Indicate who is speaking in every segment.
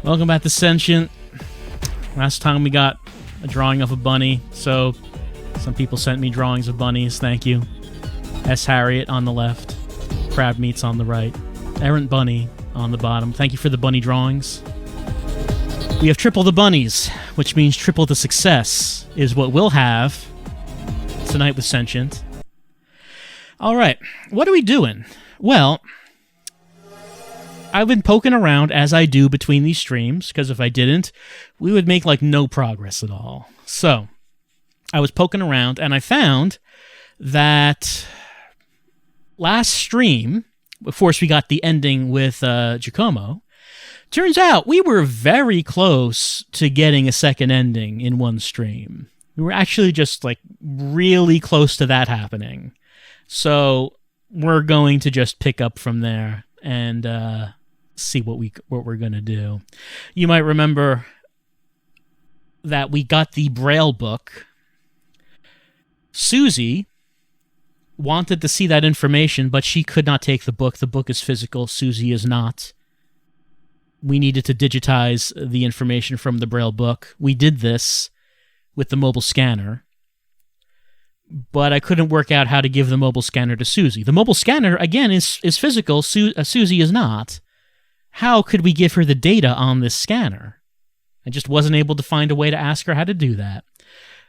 Speaker 1: Welcome back to Sentient. Last time we got a drawing of a bunny, so some people sent me drawings of bunnies, thank you. S. Harriet on the left, Crab Meats on the right, Errant Bunny on the bottom. Thank you for the bunny drawings. We have triple the bunnies, which means triple the success is what we'll have tonight with Sentient. Alright, what are we doing? Well, I've been poking around as I do between these streams, because if I didn't, we would make like no progress at all. So, I was poking around and I found that last stream, of course we got the ending with Jacomo, turns out we were very close to getting a second ending in one stream. We were actually just like really close to that happening. So, we're going to just pick up from there and see what we're gonna do. You might remember that we got the braille book. Susie wanted to see that information, but she could not take the book. The book is physical. Susie is not. We needed to digitize the information from the braille book. We did this with the mobile scanner, but I couldn't work out how to give the mobile scanner to Susie. The mobile scanner, again, is physical. Susie is not. How could we give her the data on this scanner? I just wasn't able to find a way to ask her how to do that.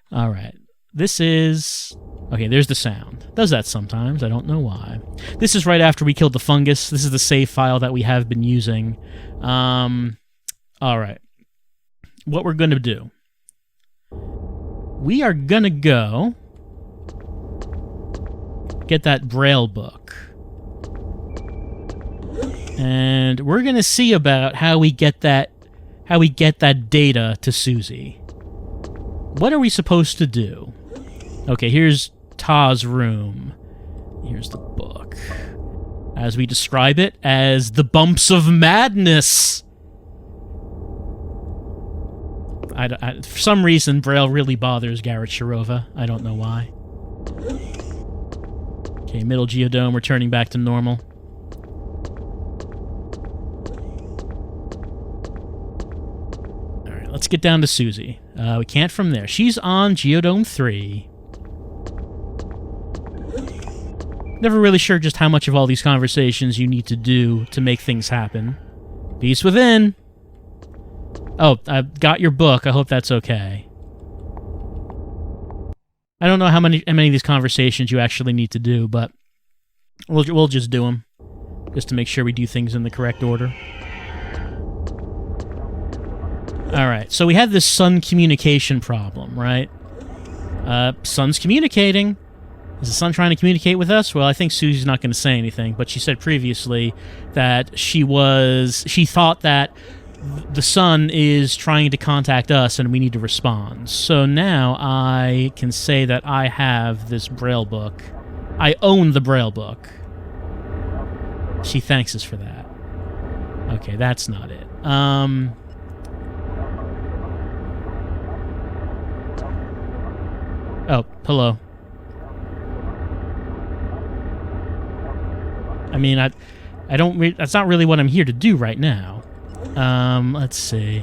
Speaker 1: All right. This is... Okay, there's the sound. Does that sometimes. I don't know why. This is right after we killed the fungus. This is the save file that we have been using. All right. What we're going to do. We are going to go get that braille book. And we're going to see about how we get that data to Susie. What are we supposed to do? Okay, here's Ta's room. Here's the book. As we describe it as the bumps of madness. For some reason, Braille really bothers Garrit Sherova. I don't know why. Okay, middle geodome returning back to normal. Let's get down to Susie. We can't from there. She's on Geodome 3. Never really sure just how much of all these conversations you need to do to make things happen. Peace within. Oh, I've got your book. I hope that's okay. I don't know how many of these conversations you actually need to do, but we'll just do them. Just to make sure we do things in the correct order. Alright, so we have this sun communication problem, right? Sun's communicating. Is the sun trying to communicate with us? Well, I think Susie's not going to say anything, but she said previously that she thought that the sun is trying to contact us and we need to respond. So now I can say that I have this braille book. I own the braille book. She thanks us for that. Okay, that's not it. Oh, hello. I mean, I don't... that's not really what I'm here to do right now. Let's see.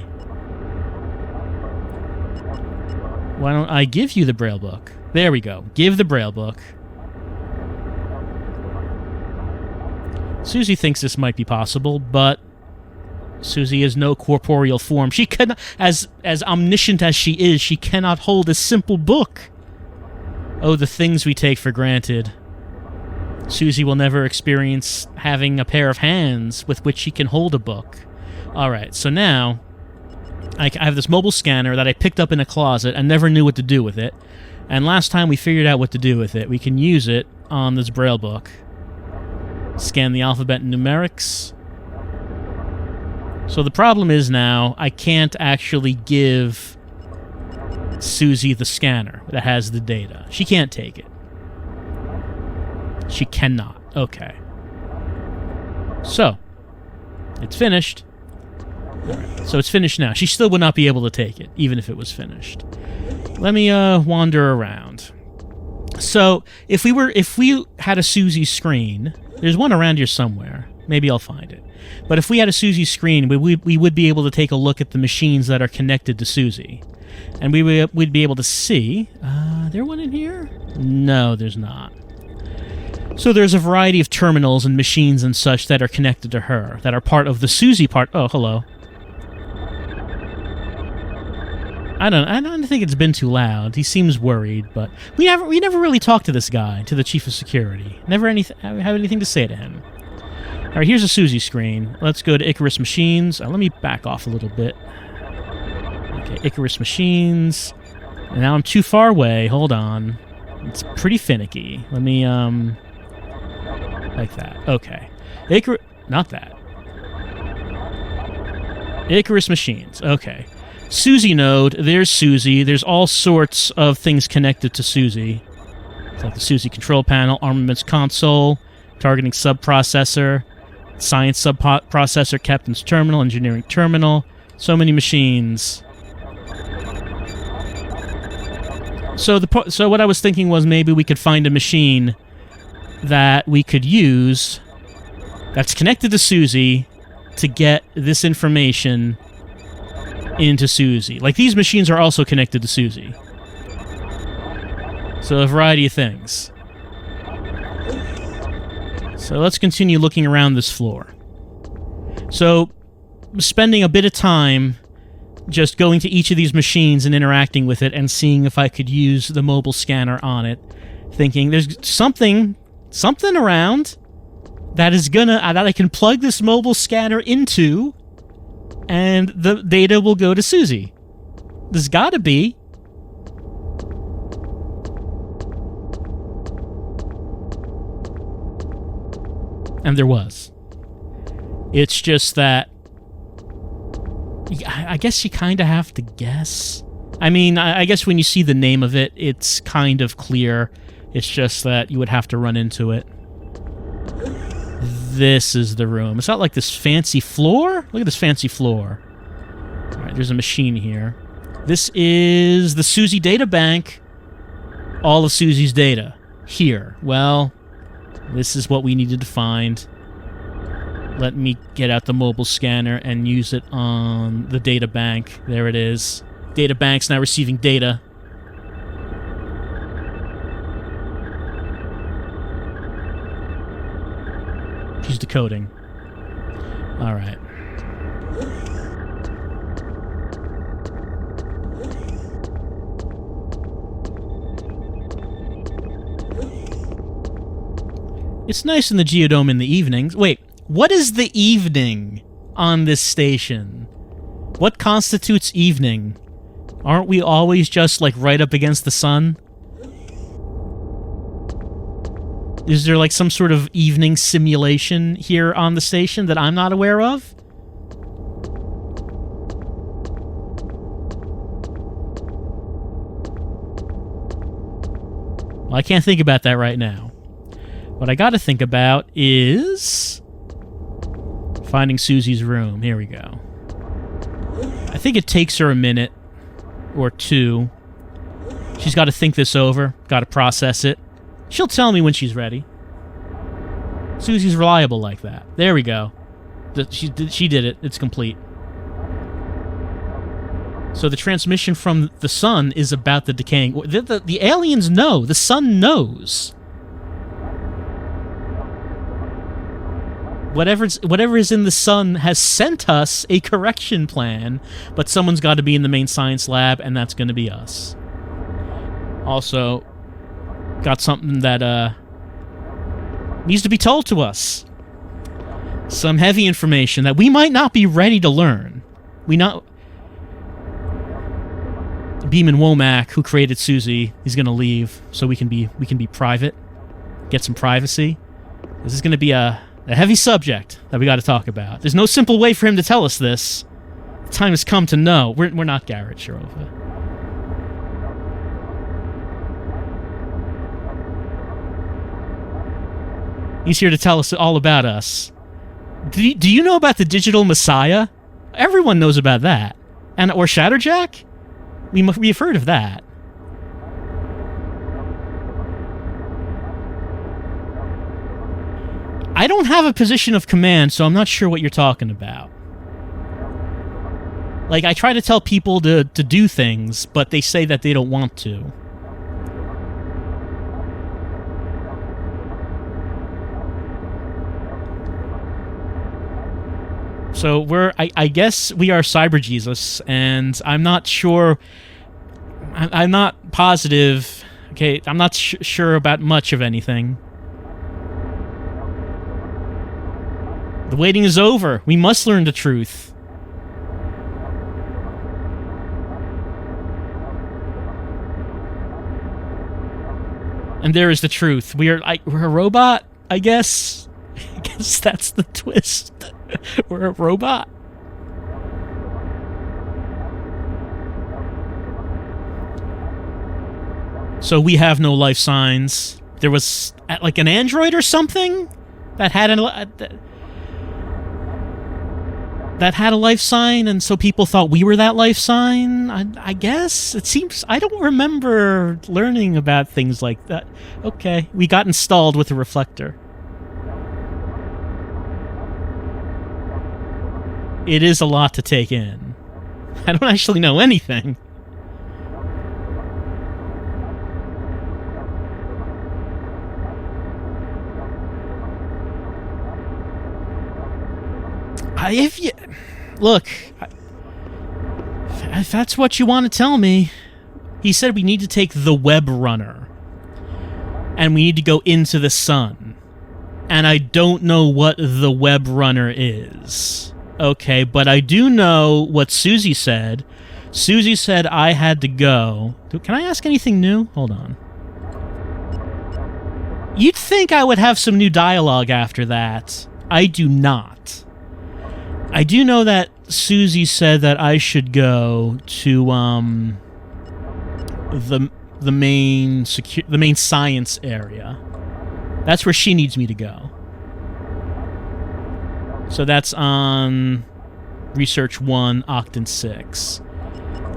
Speaker 1: Why don't I give you the braille book? There we go. Give the braille book. Susie thinks this might be possible, but Susie is no corporeal form. She cannot... As omniscient as she is, she cannot hold a simple book. Oh, the things we take for granted. Susie will never experience having a pair of hands with which she can hold a book. Alright, so now I have this mobile scanner that I picked up in a closet and never knew what to do with it. And last time we figured out what to do with it. We can use it on this braille book. Scan the alphabet and numerics. So the problem is now I can't actually give Susie the scanner that has the data. She can't take it. She cannot. Okay. So, it's finished. Alright, so it's finished now. She still would not be able to take it, even if it was finished. Let me wander around. So, if we had a Susie screen, there's one around here somewhere. Maybe I'll find it. But if we had a Susie screen, we would be able to take a look at the machines that are connected to Susie. And we'd be able to see... there one in here? No, there's not. So there's a variety of terminals and machines and such that are connected to her, that are part of the Susie part... Oh, hello. I don't think it's been too loud. He seems worried, but we never really talked to this guy, to the chief of security. Never have anything to say to him. All right, here's a Susie screen. Let's go to Icarus Machines. Let me back off a little bit. Okay, Icarus Machines. And now I'm too far away. Hold on. It's pretty finicky. Let me like that. Okay, not that. Icarus Machines. Okay. Susie node, there's Susie. There's all sorts of things connected to Susie. It's like the Susie control panel, armaments console, targeting subprocessor, science subprocessor, captain's terminal, engineering terminal. So many machines. So what I was thinking was maybe we could find a machine that we could use that's connected to Susie to get this information into Susie. Like, these machines are also connected to Susie. So a variety of things. So let's continue looking around this floor. So, spending a bit of time just going to each of these machines and interacting with it and seeing if I could use the mobile scanner on it, thinking there's something around that I can plug this mobile scanner into, and the data will go to Susie. There's gotta be. And there was. It's just that I guess you kind of have to guess. I mean, I guess when you see the name of it, it's kind of clear. It's just that you would have to run into it. This is the room. It's not like this fancy floor. Look at this fancy floor. All right, there's a machine here. This is the Susie data bank. All of Susie's data. Here. Well, this is what we needed to find. Let me get out the mobile scanner and use it on the data bank. There it is. Data bank's now receiving data. She's decoding. All right. It's nice in the Geodome in the evenings. Wait, what is the evening on this station? What constitutes evening? Aren't we always just, like, right up against the sun? Is there, like, some sort of evening simulation here on the station that I'm not aware of? Well, I can't think about that right now. What I gotta think about is finding Susie's room. Here we go. I think it takes her a minute or two. She's got to think this over, got to process it. She'll tell me when she's ready. Susie's reliable like that. There we go. She did it. It's complete. So the transmission from the sun is about the decaying... The aliens know. The sun knows. Whatever is in the sun has sent us a correction plan, but someone's got to be in the main science lab, and that's going to be us. Also, got something that needs to be told to us. Some heavy information that we might not be ready to learn. Beeman Womack, who created Susie, he's going to leave, so we can be private, get some privacy. This is going to be a heavy subject that we got to talk about. There's no simple way for him to tell us this. The time has come to know. We're not Garrit Sherova. He's here to tell us all about us. Do you know about the digital messiah? Everyone knows about that. Or Shatterjack? We've heard of that. I don't have a position of command, so I'm not sure what you're talking about. Like, I try to tell people to do things, but they say that they don't want to. So I guess we are Cyber Jesus, and I'm not sure, I'm not positive, okay, I'm not sure about much of anything. The waiting is over. We must learn the truth. And there is the truth. We're a robot, I guess. I guess that's the twist. We're a robot. So we have no life signs. There was like an android or something that had a life sign, and so people thought we were that life sign. I guess it seems I don't remember learning about things like that. Okay, we got installed with a reflector. It is a lot to take in. I don't actually know anything. Look, if that's what you want to tell me, he said we need to take the WebRunner, and we need to go into the sun, and I don't know what the WebRunner is. Okay, but I do know what Susie said. Susie said I had to go. Can I ask anything new? Hold on. You'd think I would have some new dialogue after that. I do not. I do know that Susie said that I should go to the main science area. That's where she needs me to go. So that's on Research 1, Octant 6.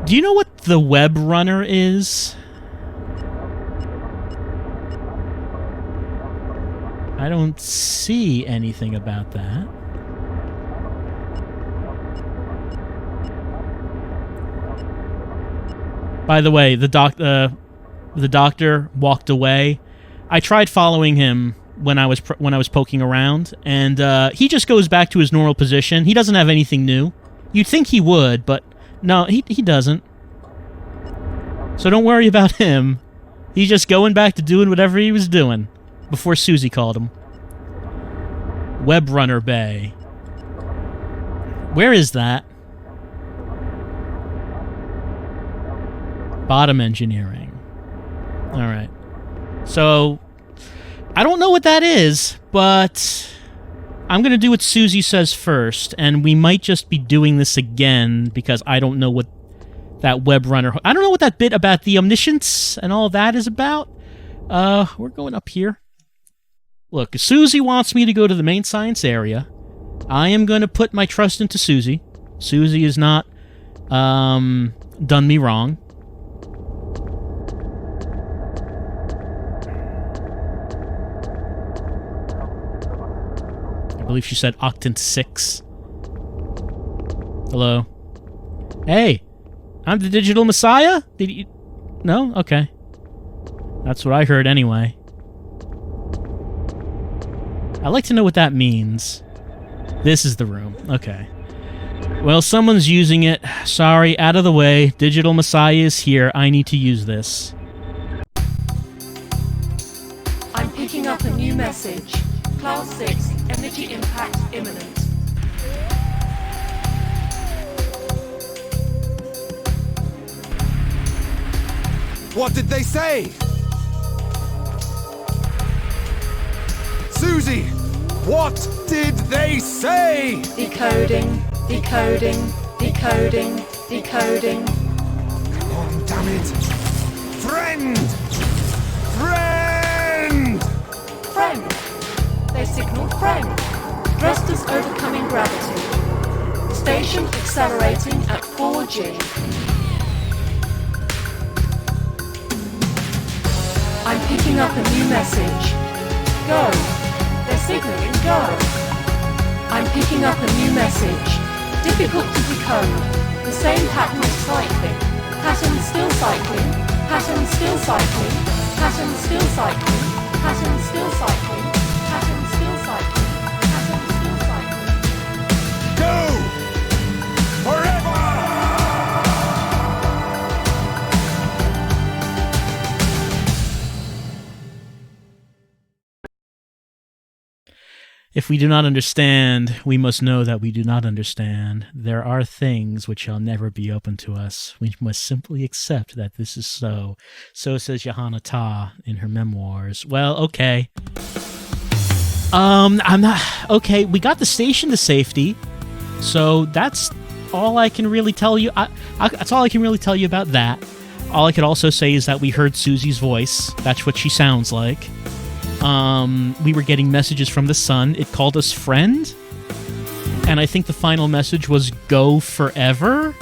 Speaker 1: Do you know what the WebRunner is? I don't see anything about that. By the way, the doctor walked away. I tried following him when I was poking around, and he just goes back to his normal position. He doesn't have anything new. You'd think he would, but no, he doesn't. So don't worry about him. He's just going back to doing whatever he was doing before Susie called him. WebRunner Bay. Where is that? Bottom engineering. Alright. So, I don't know what that is, but I'm going to do what Susie says first, and we might just be doing this again because I don't know what that WebRunner... I don't know what that bit about the omniscience and all that is about. We're going up here. Look, Susie wants me to go to the main science area. I am going to put my trust into Susie. Susie has not done me wrong. I believe she said Octant 6. Hello. Hey, I'm the digital messiah? Did you... No? Okay. That's what I heard anyway. I'd like to know what that means. This is the room. Okay. Well, someone's using it. Sorry, out of the way. Digital messiah is here. I need to use this.
Speaker 2: I'm picking up a new message. Class 6, energy impact imminent.
Speaker 3: What did they say? Susie, what did they say?
Speaker 2: Decoding, decoding, decoding, decoding.
Speaker 3: Come on, damn it. Friend! Friend!
Speaker 2: Friend. They signaled friend. Dressed as overcoming gravity. Station accelerating at 4G. I'm picking up a new message. Go. They're signaling go. I'm picking up a new message. Difficult to decode. The same pattern is cycling. Pattern still cycling. Pattern still cycling. Pattern still cycling. Pattern still cycling. Pattern still cycling. Pattern still cycling.
Speaker 3: Go! Forever!
Speaker 1: If we do not understand, we must know that we do not understand. There are things which shall never be open to us. We must simply accept that this is so. So says Johanna Ta in her memoirs. Well, okay. I'm not... Okay, we got the station to safety, so that's all I can really tell you. That's all I can really tell you about that. All I could also say is that we heard Susie's voice. That's what she sounds like. We were getting messages from the sun. It called us friend. And I think the final message was go forever.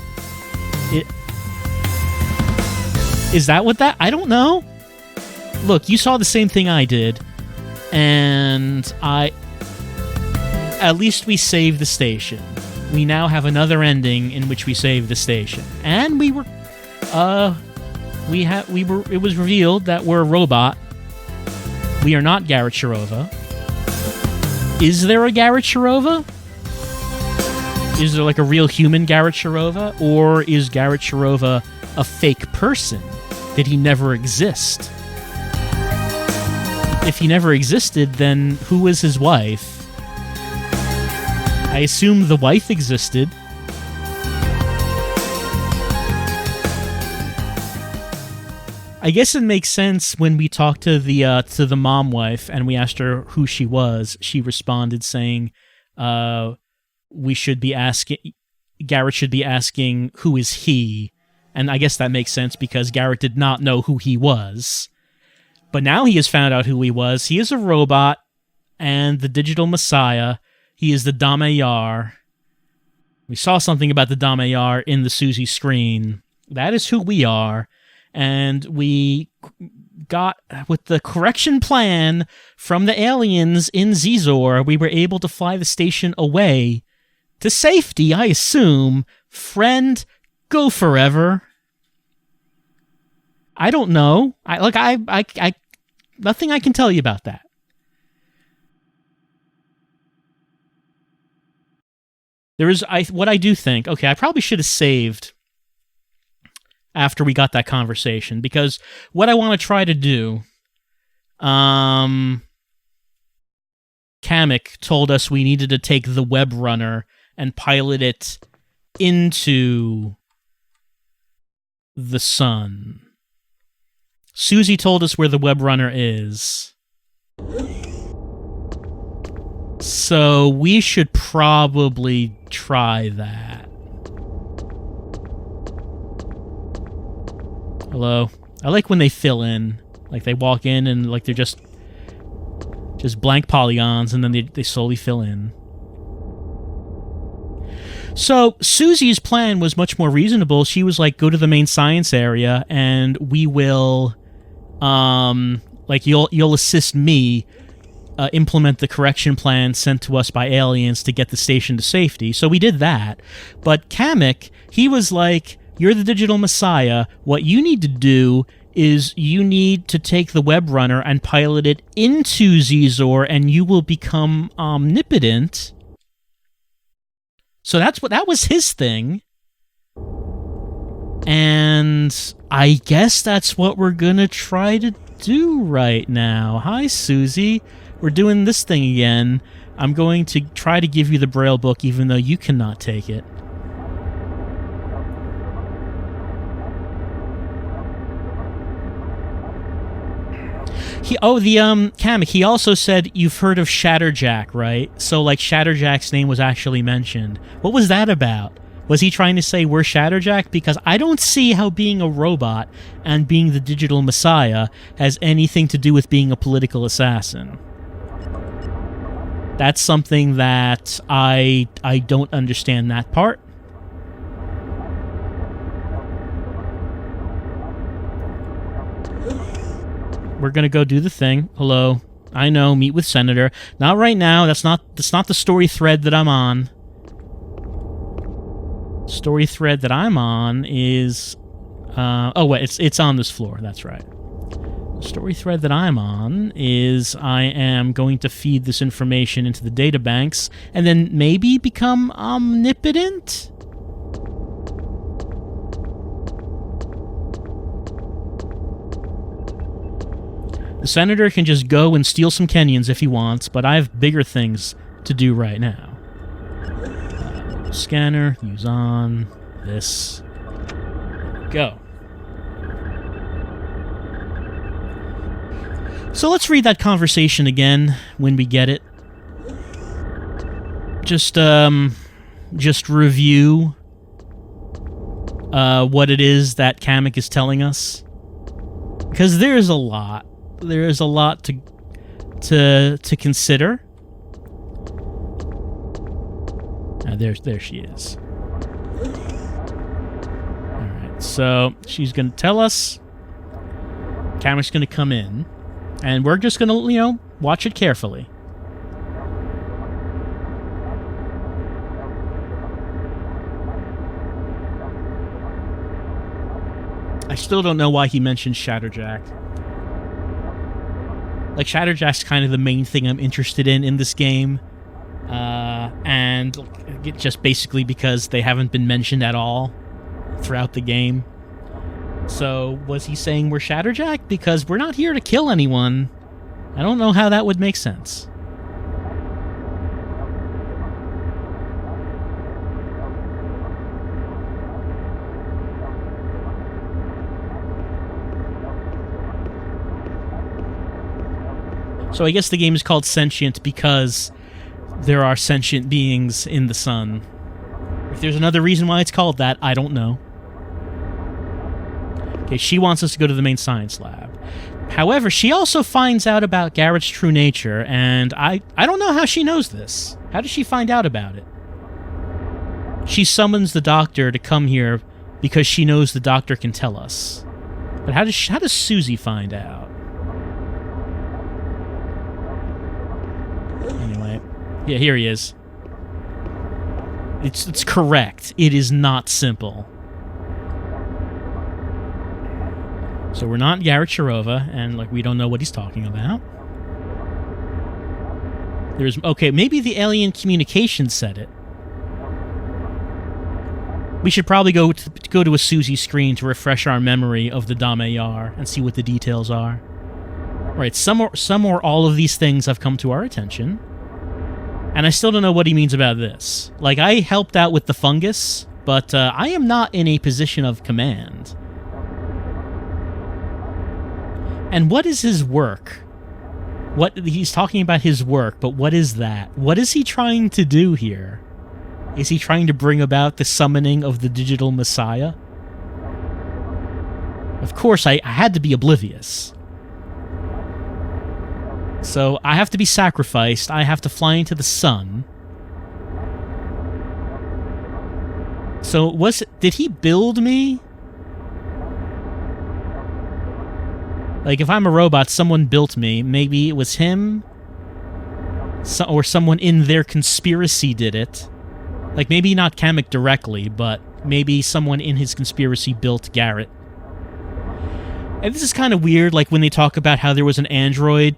Speaker 1: Is that what that... I don't know. Look, you saw the same thing I did. And at least we saved the station. We now have another ending in which we save the station. And it was revealed that we're a robot. We are not Garrit Sherova. Is there a Garrit Sherova? Is there like a real human Garrit Sherova? Or is Garrit Sherova a fake person? Did he never exist? If he never existed, then who was his wife? I assume the wife existed. I guess it makes sense when we talked to the mom wife and we asked her who she was. She responded saying, "We should be asking. Garrit should be asking who is he." And I guess that makes sense because Garrit did not know who he was. But now he has found out who he was. He is a robot and the digital messiah. He is the Damayar. We saw something about the Damayar in the Susie screen. That is who we are. And we got, with the correction plan from the aliens in Zizor, we were able to fly the station away to safety, I assume. Friend, go forever. I don't know. Nothing I can tell you about that. What I do think, okay, I probably should have saved after we got that conversation, because what I want to try to do, Kamek told us we needed to take the WebRunner and pilot it into the sun. Susie told us where the WebRunner is. So we should probably try that. Hello. I like when they fill in. Like they walk in and like they're just blank polygons and then they slowly fill in. So Susie's plan was much more reasonable. She was like, go to the main science area and we will you'll assist me implement the correction plan sent to us by aliens to get the station to safety. So we did that. But Kamek, he was like, you're the digital messiah. What you need to do is you need to take the WebRunner and pilot it into Zizor, and you will become omnipotent. So that was his thing. And I guess that's what we're gonna try to do right now. Hi, Susie. We're doing this thing again. I'm going to try to give you the Braille book, even though you cannot take it. Kamek, he also said you've heard of Shatterjack, right? So, like, Shatterjack's name was actually mentioned. What was that about? Was he trying to say we're Shatterjack? Because I don't see how being a robot and being the digital messiah has anything to do with being a political assassin. That's something that I don't understand that part. We're gonna go do the thing. Hello. I know, meet with Senator. Not right now. That's not the story thread that I'm on. Story thread that I'm on is... oh, wait, it's on this floor. That's right. The story thread that I'm on is I am going to feed this information into the databanks and then maybe become omnipotent? The Senator can just go and steal some Kenyans if he wants, but I have bigger things to do right now. Scanner, use on, this. Go. So let's read that conversation again when we get it. Just review what it is that Kamek is telling us. Because there's a lot. There is a lot to consider. There she is. Alright, so she's going to tell us. Kamek's going to come in. And we're just going to, watch it carefully. I still don't know why he mentioned Shatterjack. Like, Shatterjack's kind of the main thing I'm interested in this game. And just basically because they haven't been mentioned at all throughout the game. So, was he saying we're Shatterjack? Because we're not here to kill anyone. I don't know how that would make sense. So I guess the game is called Sentient because there are sentient beings in the sun. If there's another reason why it's called that, I don't know. Okay, she wants us to go to the main science lab. However, she also finds out about Garrett's true nature, and I don't know how she knows this. How does she find out about it? She summons the doctor to come here because she knows the doctor can tell us. But how does Susie find out? Anyway, yeah, here he is. It's correct. It is not simple. So we're not Garrit Sherova, and we don't know what he's talking about. Okay, maybe the alien communication said it. We should probably go to a Susie screen to refresh our memory of the Damayar and see what the details are. Right, some or all of these things have come to our attention, and I still don't know what he means about this. I helped out with the fungus, but I am not in a position of command. And what is his work? He's talking about his work, but what is that? What is he trying to do here? Is he trying to bring about the summoning of the digital messiah? Of course, I had to be oblivious. So I have to be sacrificed. I have to fly into the sun. So did he build me? If I'm a robot, someone built me. Maybe it was him? Or someone in their conspiracy did it. Maybe not Kamek directly, but maybe someone in his conspiracy built Garrit. And this is kind of weird, when they talk about how there was an android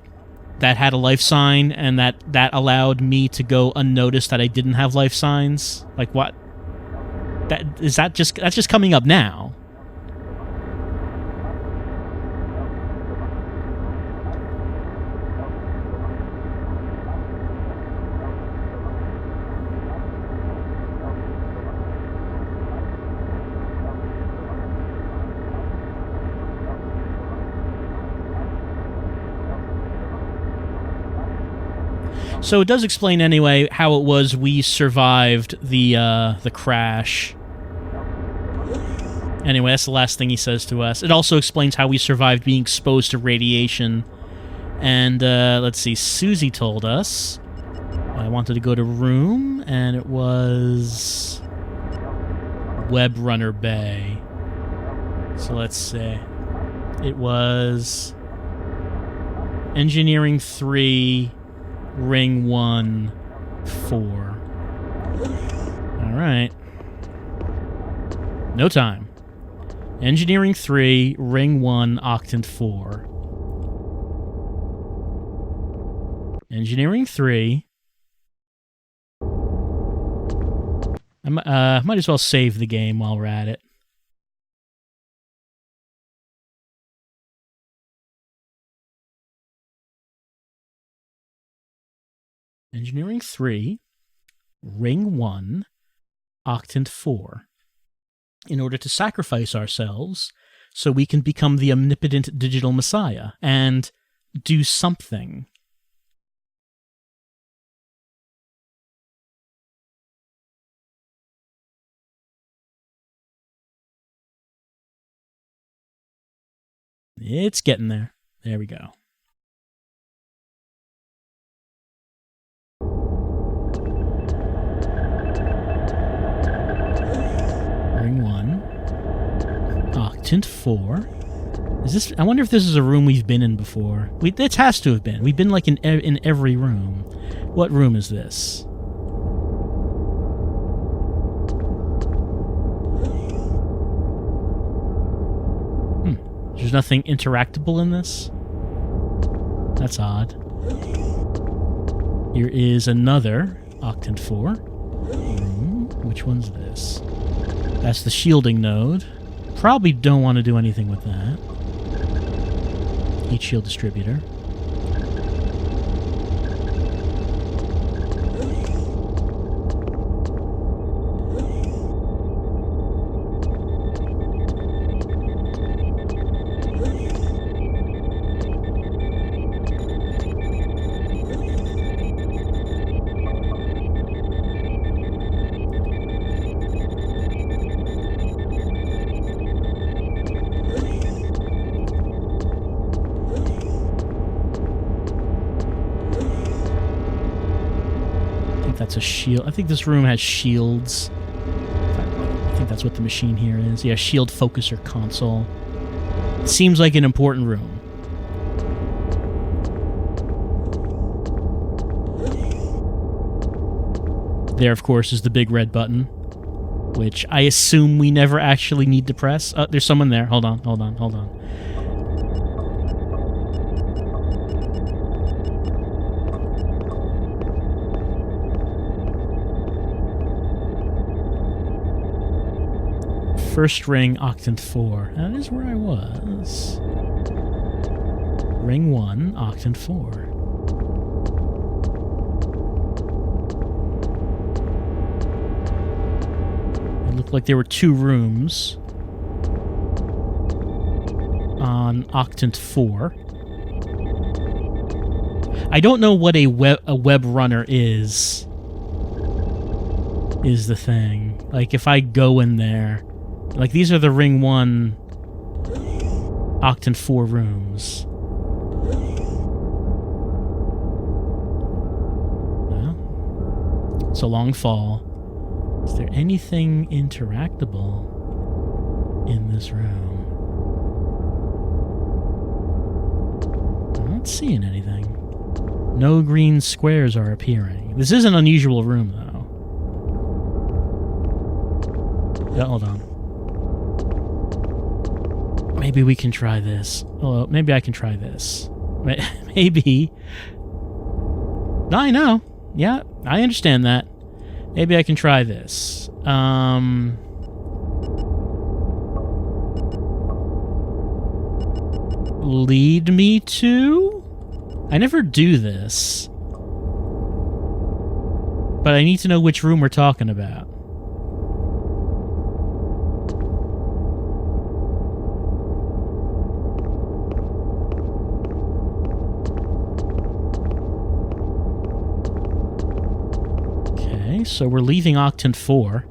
Speaker 1: that had a life sign, and that allowed me to go unnoticed that I didn't have life signs. What? That's just coming up now. So it does explain anyway how it was we survived the crash. Anyway, that's the last thing he says to us. It also explains how we survived being exposed to radiation. And let's see, Susie told us I wanted to go to room, and it was WebRunner Bay. So let's see. It was Engineering 3, ring 1, 4. Alright. No time. Engineering 3, ring 1, octant 4. Engineering 3. I might as well save the game while we're at it. Engineering 3, ring 1, octant 4. In order to sacrifice ourselves so we can become the omnipotent digital messiah and do something. It's getting there. There we go. Ring 1. Octant 4. Is this? I wonder if this is a room we've been in before. It has to have been. We've been like in every room. What room is this? There's nothing interactable in this? That's odd. Here is another octant 4 room. Which one's this? That's the shielding node. Probably don't want to do anything with that. Heat shield distributor. That's a shield. I think this room has shields. I think that's what the machine here is. Yeah, shield focuser console. It seems like an important room. There, of course, is the big red button, which I assume we never actually need to press. There's someone there. Hold on. First ring, octant 4. That is where I was. Ring 1, octant 4. It looked like there were 2 rooms on octant 4. I don't know what a WebRunner is the thing. Like, if I go in there... Like, these are the ring 1 octant 4 rooms. Well, it's a long fall. Is there anything interactable in this room? I'm not seeing anything. No green squares are appearing. This is an unusual room, though. Yeah, hold on. Maybe we can try this. Oh, maybe I can try this. Maybe. I know. Yeah, I understand that. Maybe I can try this. Lead me to? I never do this. But I need to know which room we're talking about. So we're leaving octant 4.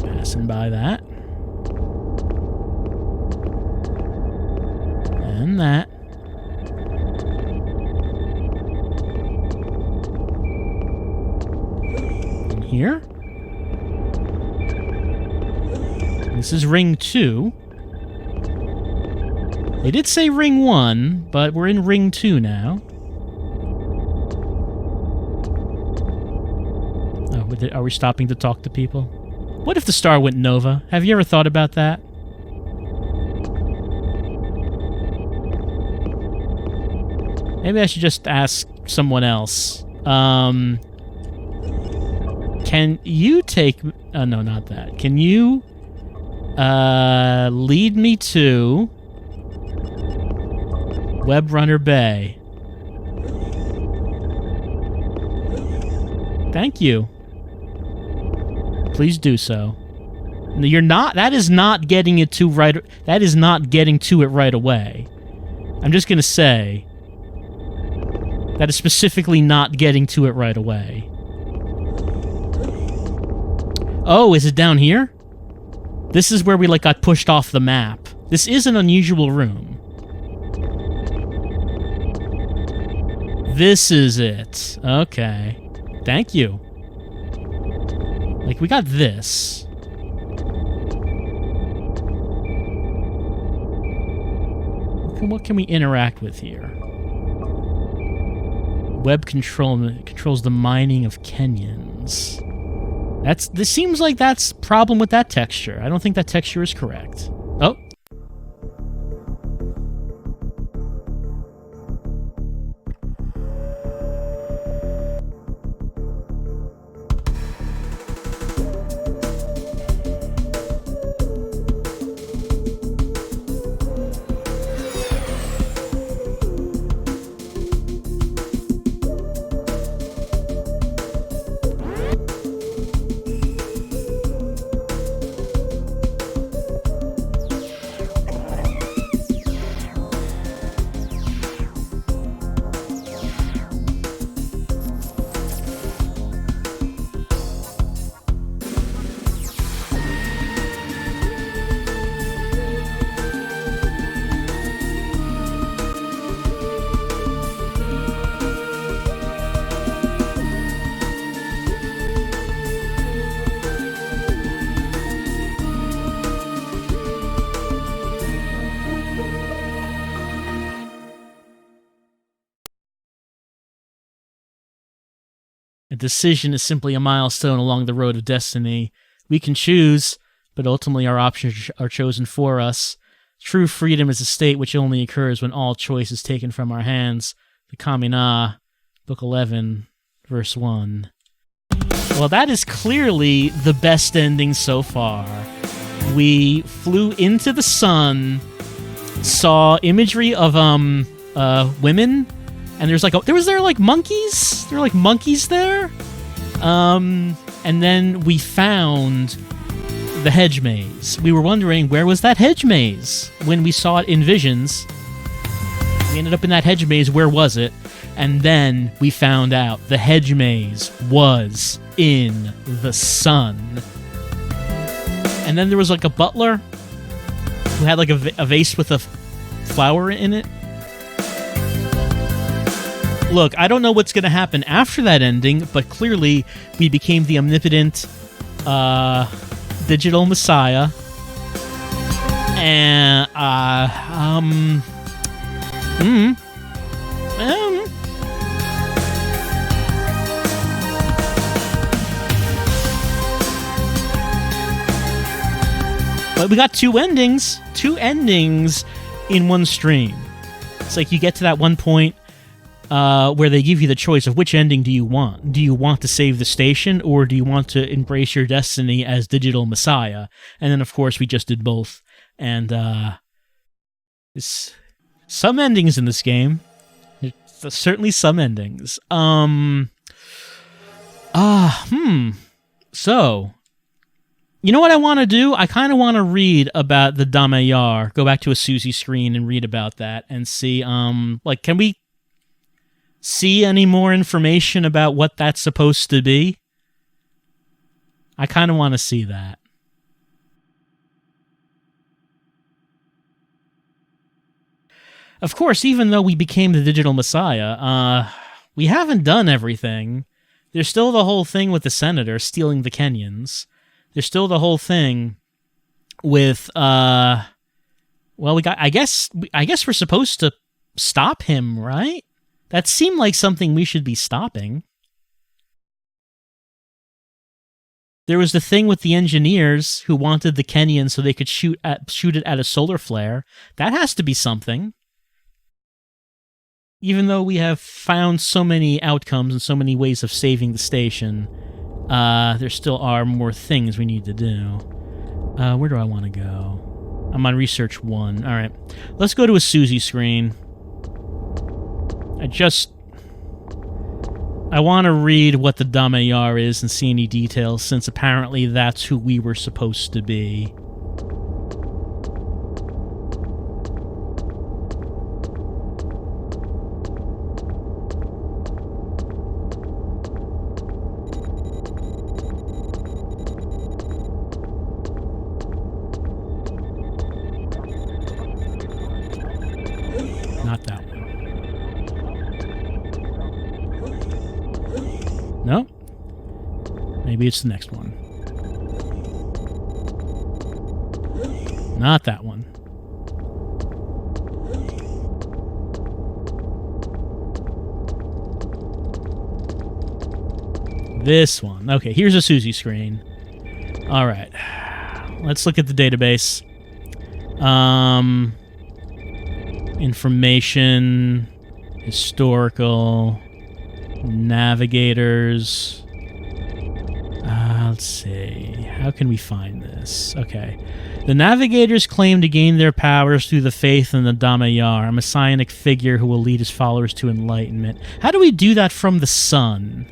Speaker 1: Passing by that. And that. Here? This is ring 2. They did say ring 1, but we're in ring 2 now. Oh, are we stopping to talk to people? What if the star went nova? Have you ever thought about that? Maybe I should just ask someone else. Can you take... Oh, no, not that. Can you lead me to WebRunner Bay? Thank you. Please do so. You're not... That is not getting it to right... That is not getting to it right away. I'm just gonna say... That is specifically not getting to it right away. Oh, is it down here? This is where we, like, got pushed off the map. This is an unusual room. This is it. Okay. Thank you. Like, we got this. What can we interact with here? Web controls the mining of Kenyans. This seems like that's problem with that texture. I don't think that texture is correct. Oh. A decision is simply a milestone along the road of destiny. We can choose, but ultimately our options are chosen for us. True freedom is a state which only occurs when all choice is taken from our hands. The Kamina, Book 11, Verse 1. Well, that is clearly the best ending so far. We flew into the sun, saw imagery of women. And there were monkeys? There were like monkeys there? And then we found the hedge maze. We were wondering, where was that hedge maze? When we saw it in visions, we ended up in that hedge maze. Where was it? And then we found out the hedge maze was in the sun. And then there was like a butler who had like a vase with a flower in it. Look, I don't know what's going to happen after that ending, but clearly we became the omnipotent digital messiah. And, But we got two endings in one stream. It's like you get to that one point where they give you the choice of which ending do you want. Do you want to save the station, or do you want to embrace your destiny as digital messiah? And then, of course, we just did both. And some endings in this game. There's certainly some endings. So, you know what I want to do? I kind of want to read about the Damayar. Go back to a Susie screen and read about that and see, can we see any more information about what that's supposed to be? I kind of want to see that. Of course, even though we became the digital messiah, we haven't done everything. There's still the whole thing with the senator stealing the Kenyans. There's still the whole thing with I guess we're supposed to stop him, right? That seemed like something we should be stopping. There was the thing with the engineers who wanted the Kenyans so they could shoot it at a solar flare. That has to be something. Even though we have found so many outcomes and so many ways of saving the station, there still are more things we need to do. Where do I want to go? I'm on Research 1. All right. Let's go to a Susie screen. I want to read what the Damayar is and see any details, since apparently that's who we were supposed to be. Not that one. No? Maybe it's the next one. Not that one. This one. Okay, here's a Susie screen. All right. Let's look at the database. Information, historical, navigators. Let's see. How can we find this? Okay. The navigators claim to gain their powers through the faith in the Damayar, a messianic figure who will lead his followers to enlightenment. How do we do that from the sun?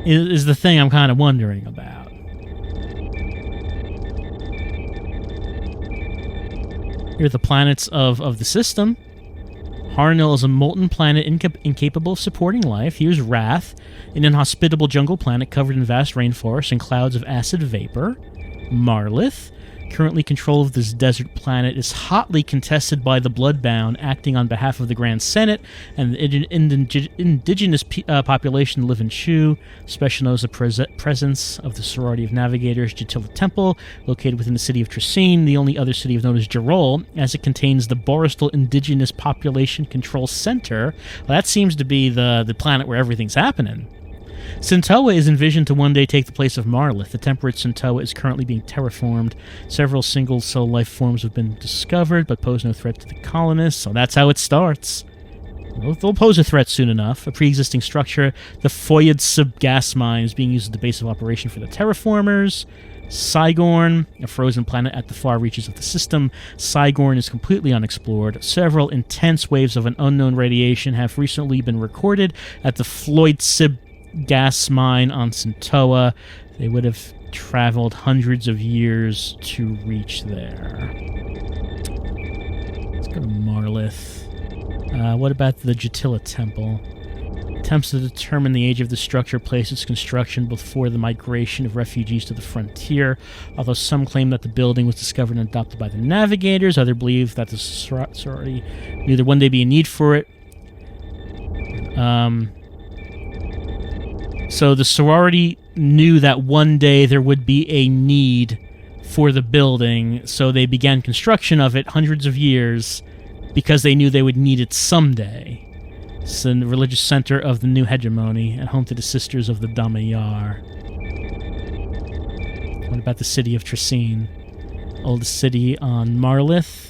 Speaker 1: Is the thing I'm kind of wondering about. Here are the planets of the system. Harnil is a molten planet incapable of supporting life. Here's Wrath, an inhospitable jungle planet covered in vast rainforests and clouds of acid vapor. Marlith, currently control of this desert planet, is hotly contested by the Bloodbound, acting on behalf of the Grand Senate and the indigenous population live in Shu. Special knows the presence of the Sorority of Navigators Jatila Temple, located within the city of Tracine. The only other city of note is Jarol, as it contains the Boristal Indigenous Population Control Center. Well, that seems to be the planet where everything's happening. Sintoa is envisioned to one day take the place of Marlith. The temperate Sintoa is currently being terraformed. Several single-cell life forms have been discovered, but pose no threat to the colonists, so that's how it starts. They'll pose a threat soon enough. A pre-existing structure, the Foyad Sub-gas mine, is being used as the base of operation for the terraformers. Sigorn, a frozen planet at the far reaches of the system. Sigorn is completely unexplored. Several intense waves of an unknown radiation have recently been recorded at the Floyd Sib gas mine on Sintoa. They would have traveled hundreds of years to reach there. Let's go to Marlith. What about the Jatila Temple? Attempts to determine the age of the structure place its construction before the migration of refugees to the frontier. Although some claim that the building was discovered and adopted by the Navigators, others believe that the sorority knew there one day be a need for it. So the sorority knew that one day there would be a need for the building, so they began construction of it hundreds of years because they knew they would need it someday. It's the religious center of the new hegemony and home to the Sisters of the Damayar. What about the city of Tracine? Oldest city on Marlith.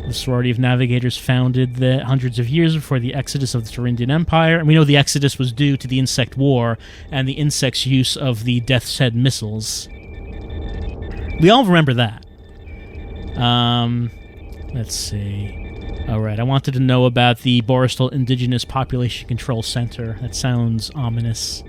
Speaker 1: The Sorority of Navigators founded hundreds of years before the exodus of the Turindian Empire. And we know the exodus was due to the Insect War and the insects' use of the Death's Head missiles. We all remember that. Let's see. All right, I wanted to know about the Boristal Indigenous Population Control Center. That sounds ominous.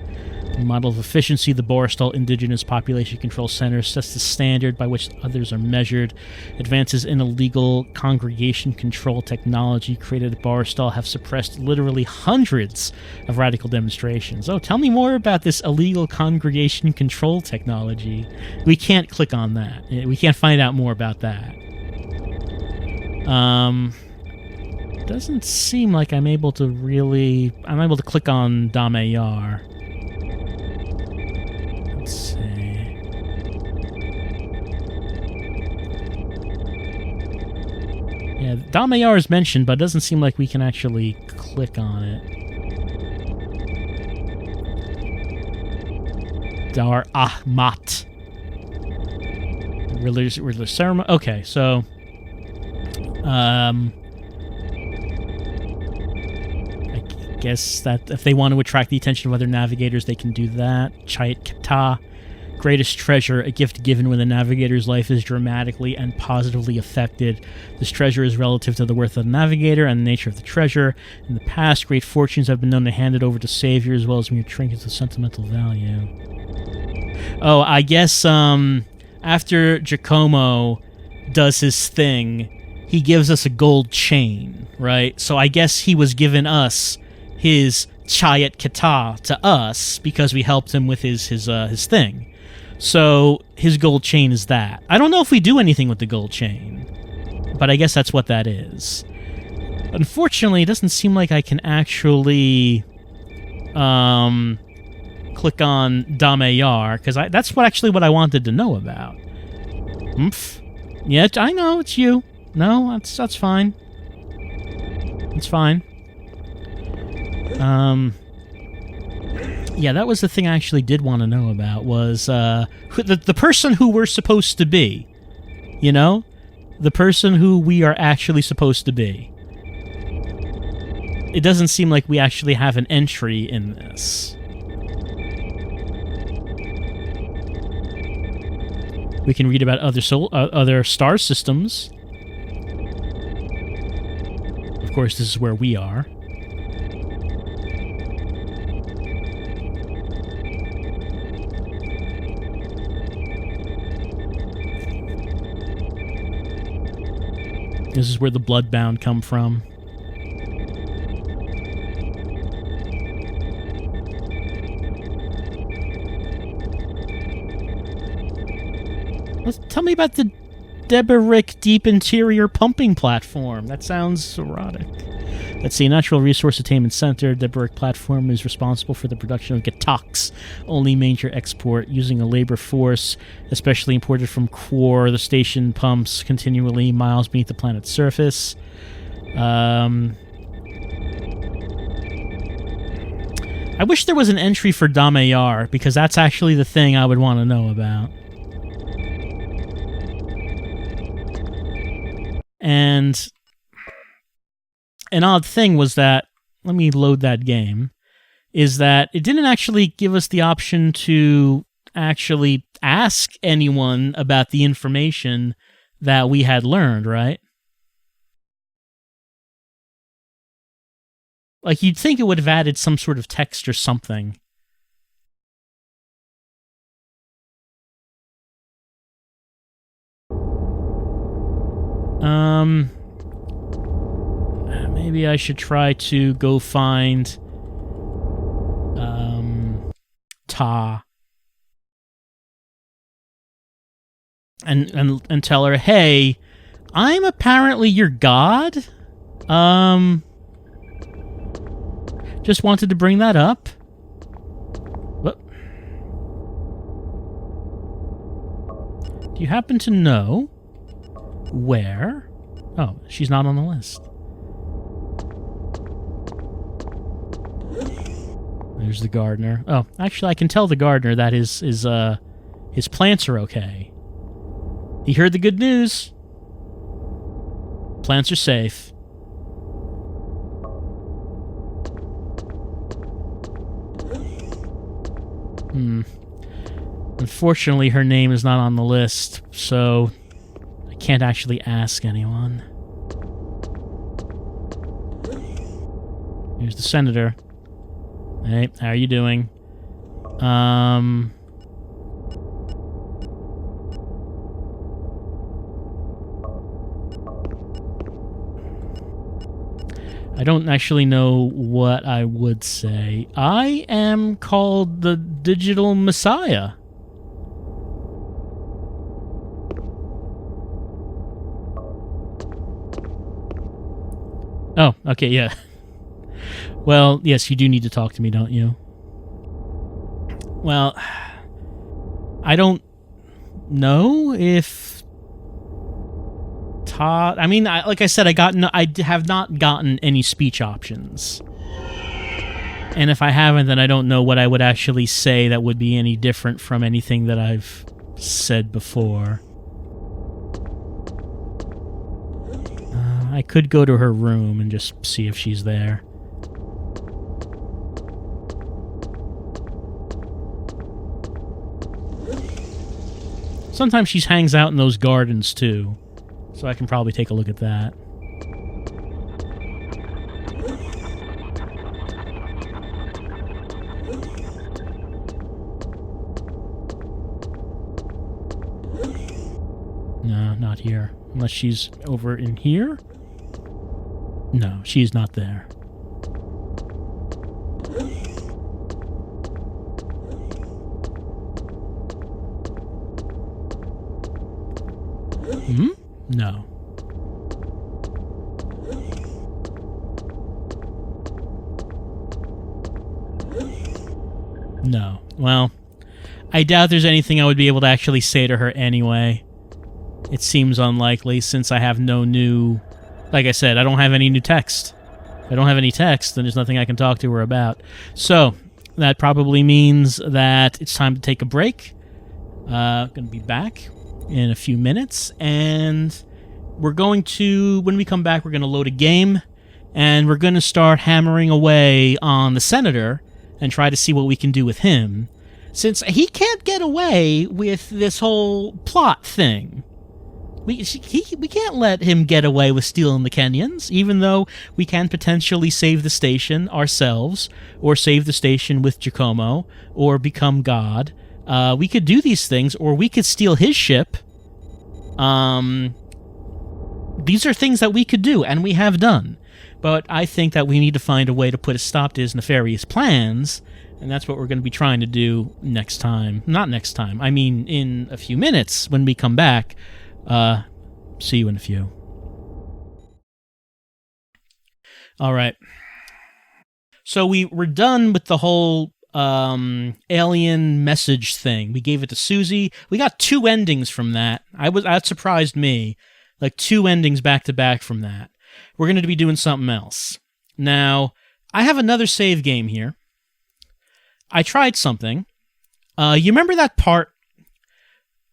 Speaker 1: Model of efficiency, the Boristal Indigenous Population Control Center sets the standard by which others are measured. Advances in illegal congregation control technology created at Boristal have suppressed literally hundreds of radical demonstrations. Oh, tell me more about this illegal congregation control technology. We can't click on that. We can't find out more about that. Doesn't seem like I'm able to really... I'm able to click on Dame Yar. Let's see. Yeah, Dame Yar is mentioned, but it doesn't seem like we can actually click on it. Dar Ahmat. Religious ceremony. Okay, so... I guess that if they want to attract the attention of other navigators, they can do that. Chayat Kata. Greatest treasure, a gift given when the navigator's life is dramatically and positively affected. This treasure is relative to the worth of the navigator and the nature of the treasure. In the past, great fortunes have been known to hand it over to saviors as well as mere trinkets of sentimental value. Oh, I guess after Jacomo does his thing, he gives us a gold chain, right? So I guess he was giving us his Chayat Kata to us because we helped him with his thing. So his gold chain is that. I don't know if we do anything with the gold chain, but I guess that's what that is. Unfortunately, it doesn't seem like I can actually click on Dame Yar, because that's what I wanted to know about. Oomph. Yeah, I know, it's you. No, that's fine. It's fine. Yeah, that was the thing I actually did want to know about, was the person who we're supposed to be. You know? The person who we are actually supposed to be. It doesn't seem like we actually have an entry in this. We can read about other star systems. Of course, this is where we are. This is where the Bloodbound come from. Tell me about the Deberic Deep Interior Pumping Platform. That sounds erotic. Let's see. Natural Resource Attainment Center. Deberic Platform is responsible for the production of Gatox, only major export, using a labor force, especially imported from Quor. The station pumps continually miles beneath the planet's surface. I wish there was an entry for Dame Yar, because that's actually the thing I would want to know about. And an odd thing was that, let me load that game, is that it didn't actually give us the option to actually ask anyone about the information that we had learned, right? Like, you'd think it would have added some sort of text or something. Maybe I should try to go find Ta and tell her, hey, I'm apparently your god. Just wanted to bring that up. What? Do you happen to know where? Oh, she's not on the list. There's the gardener. Oh, actually, I can tell the gardener that his plants are okay. He heard the good news. Plants are safe. Unfortunately, her name is not on the list, so I can't actually ask anyone. Here's the senator. Hey, how are you doing? I don't actually know what I would say. I am called the Digital Messiah. Oh, okay, yeah. Well, yes, you do need to talk to me, don't you? Well, I don't know if Todd... I mean, like I said, I have not gotten any speech options. And if I haven't, then I don't know what I would actually say that would be any different from anything that I've said before. I could go to her room and just see if she's there. Sometimes she hangs out in those gardens, too. So I can probably take a look at that. No, not here. Unless she's over in here? No, she's not there. Hmm? No. No. Well, I doubt there's anything I would be able to actually say to her anyway. It seems unlikely since I have no new... Like I said, I don't have any new text. If I don't have any text, then there's nothing I can talk to her about. So, that probably means that it's time to take a break. Going to be back in a few minutes, and we're going to... When we come back, we're going to load a game, and we're going to start hammering away on the Senator and try to see what we can do with him, since he can't get away with this whole plot thing. We can't let him get away with stealing the Kenyans, even though we can potentially save the station ourselves, or save the station with Jacomo, or become God. We could do these things, or we could steal his ship. These are things that we could do, and we have done. But I think that we need to find a way to put a stop to his nefarious plans, and that's what we're going to be trying to do next time. Not next time, I mean in a few minutes when we come back. See you in a few. Alright. So we're done with the whole alien message thing. We gave it to Susie. We got 2 endings from that. That surprised me. Like 2 endings back to back from that. We're going to be doing something else. Now, I have another save game here. I tried something. You remember that part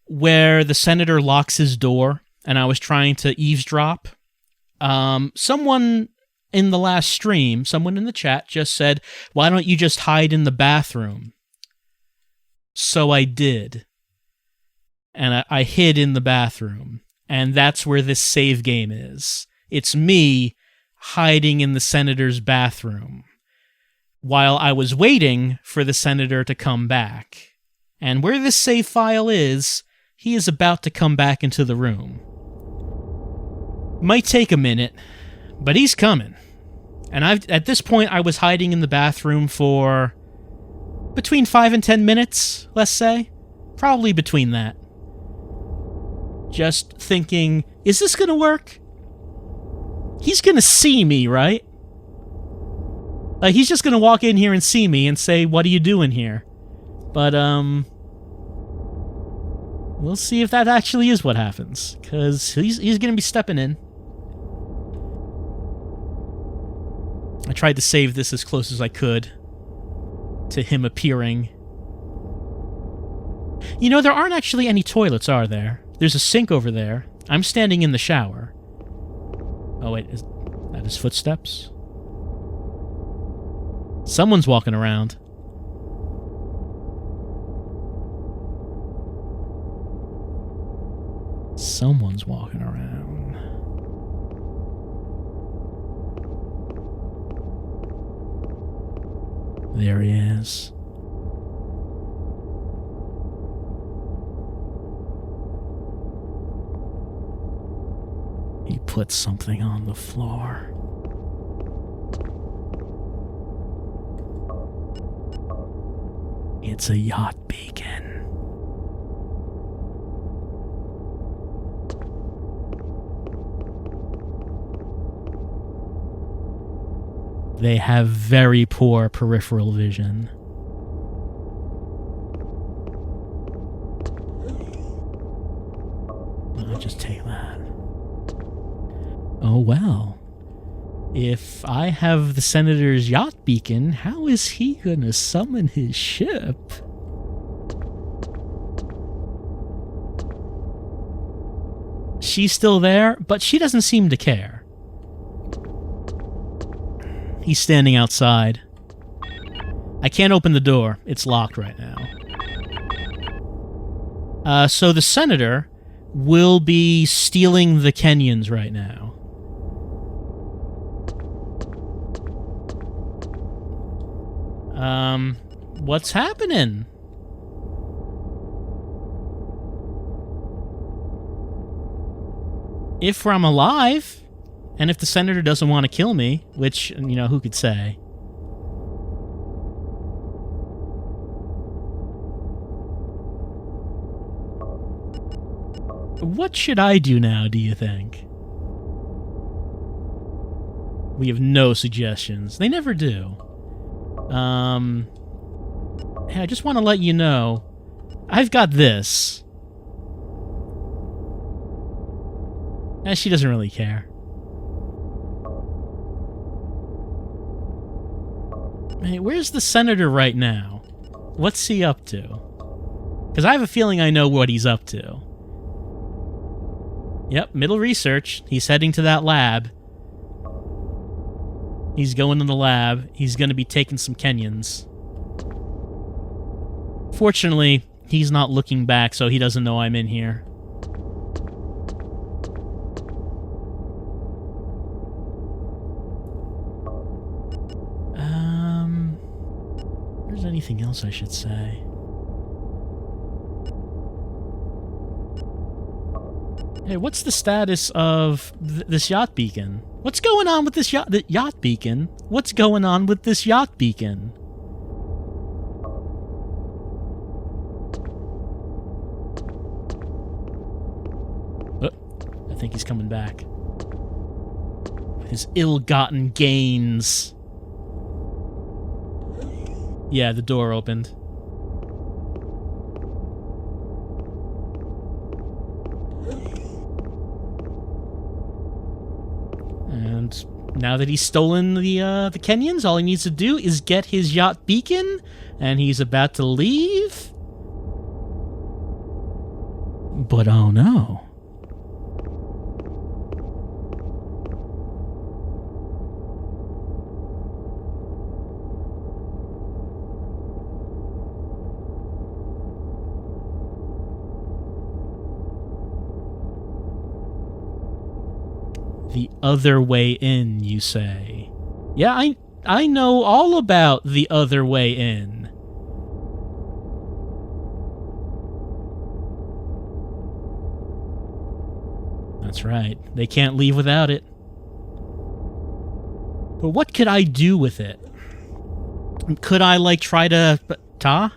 Speaker 1: where the senator locks his door and I was trying to eavesdrop? Someone in the last stream, someone in the chat just said, why don't you just hide in the bathroom? So I did. And I hid in the bathroom. And that's where this save game is. It's me hiding in the senator's bathroom while I was waiting for the senator to come back. And where this save file is, he is about to come back into the room. Might take a minute, but he's coming. And at this point, I was hiding in the bathroom for between 5 and 10 minutes, let's say. Probably between that. Just thinking, is this gonna work? He's gonna see me, right? Like, he's just gonna walk in here and see me and say, what are you doing here? But, we'll see if that actually is what happens, because he's gonna be stepping in. I tried to save this as close as I could to him appearing. You know, there aren't actually any toilets, are there? There's a sink over there. I'm standing in the shower. Oh, wait, is that his footsteps? Someone's walking around. Someone's walking around. There he is. He put something on the floor. It's a yacht beacon. They have very poor peripheral vision. I'll just take that. Oh, well. If I have the Senator's yacht beacon, how is he gonna summon his ship? She's still there, but she doesn't seem to care. He's standing outside. I can't open the door. It's locked right now. So the Senator will be stealing the Kenyans right now. What's happening? If I'm alive, and if the Senator doesn't want to kill me, which, you know, who could say? What should I do now, do you think? We have no suggestions. They never do. Hey, I just want to let you know, I've got this. And she doesn't really care. Hey, where's the Senator right now? What's he up to? Because I have a feeling I know what he's up to. Yep, middle research. He's heading to that lab. He's going to the lab. He's going to be taking some Kenyans. Fortunately, he's not looking back, so he doesn't know I'm in here. There's anything else I should say? Hey, what's the status of this yacht beacon? What's going on with this yacht beacon? What's going on with this yacht beacon? Oh, I think he's coming back. With his ill-gotten gains. Yeah, the door opened. And now that he's stolen the Kenyans, all he needs to do is get his yacht beacon, and he's about to leave. But oh no. The other way in, you say? Yeah, I know all about the other way in. That's right. They can't leave without it. But what could I do with it? Could I, like, try to... Ta,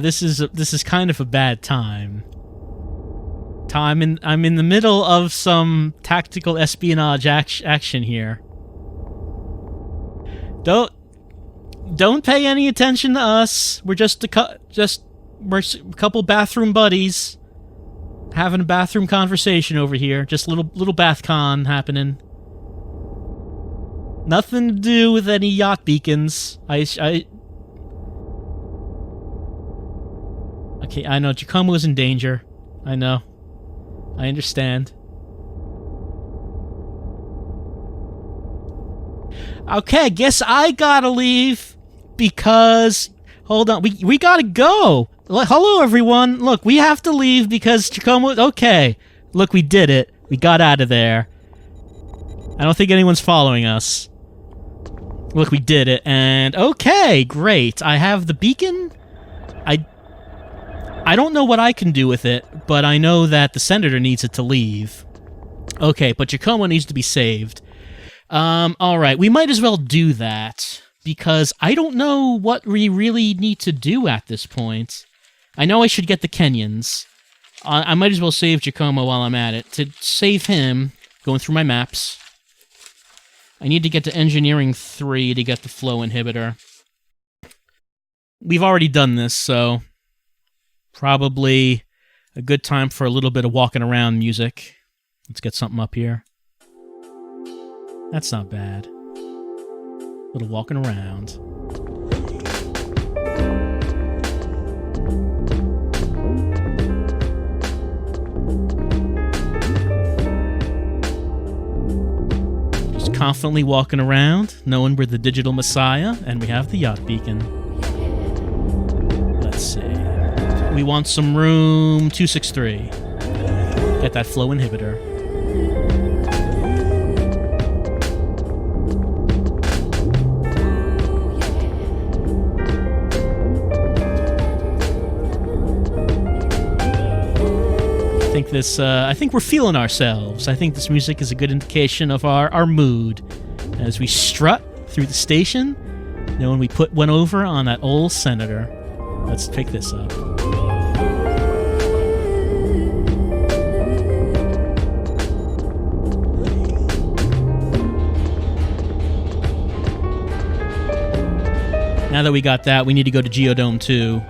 Speaker 1: this is kind of a bad time. I'm in the middle of some tactical espionage action here. Don't pay any attention to us. We're just we're a couple bathroom buddies having a bathroom conversation over here. Just little bath con happening. Nothing to do with any yacht beacons. Okay, I know Jacomo is in danger. I know. I understand. Okay, I guess I gotta leave because... Hold on, we gotta go! Hello, everyone! Look, we have to leave because Jacomo... Okay, look, we did it. We got out of there. I don't think anyone's following us. Look, we did it, and... Okay, great. I have the beacon. I don't know what I can do with it, but I know that the Senator needs it to leave. Okay, but Jacomo needs to be saved. Alright, we might as well do that, because I don't know what we really need to do at this point. I know I should get the Kenyans. I might as well save Jacomo while I'm at it. To save him, going through my maps, I need to get to engineering 3 to get the flow inhibitor. We've already done this, so probably a good time for a little bit of walking around music. Let's get something up here. That's not bad. A little walking around. Just confidently walking around, knowing we're the digital messiah, and we have the yacht beacon. Let's see. We want some room 263. Get that flow inhibitor. I think we're feeling ourselves. I think this music is a good indication of our mood as we strut through the station, knowing we put one over on that old senator. Let's pick this up. Now that we got that, we need to go to Geodome 2.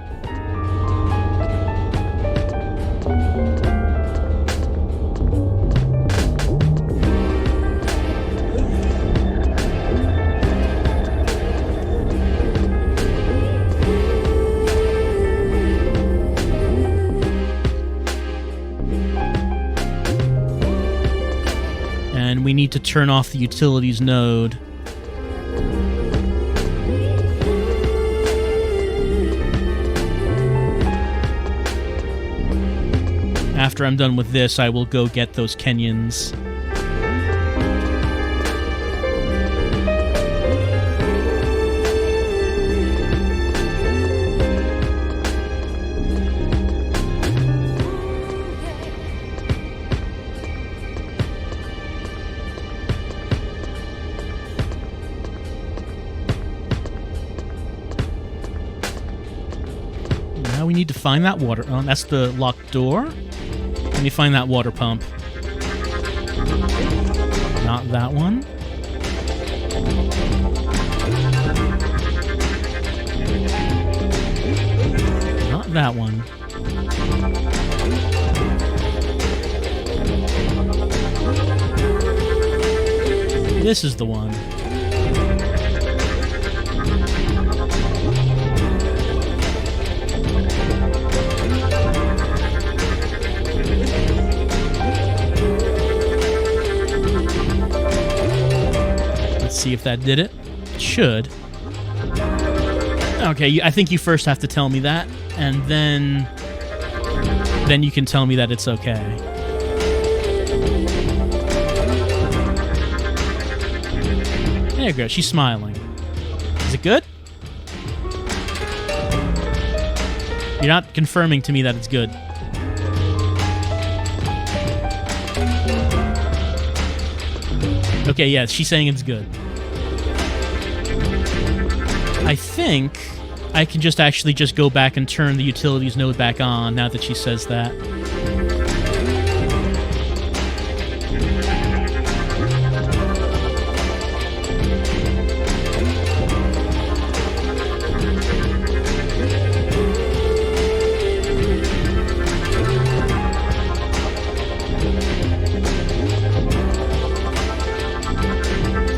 Speaker 1: And we need to turn off the utilities node. After I'm done with this, I will go get those Kenyans. Now we need to find that water. Oh, that's the locked door. Let me find that water pump. Not that one. Not that one. This is the one. See if that did it. It should. Okay, I think you first have to tell me that, and then you can tell me that it's okay. There you go. She's smiling. Is it good? You're not confirming to me that it's good. Okay, yeah, she's saying it's good. I think I can just go back and turn the utilities node back on now that she says that.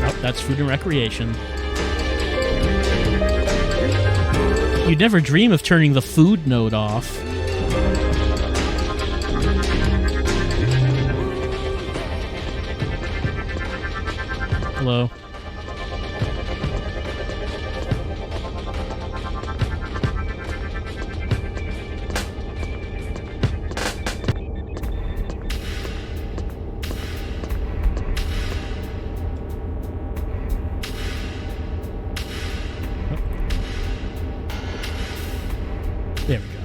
Speaker 1: Oh, that's food and recreation. You'd never dream of turning the food node off. Hello. There we go.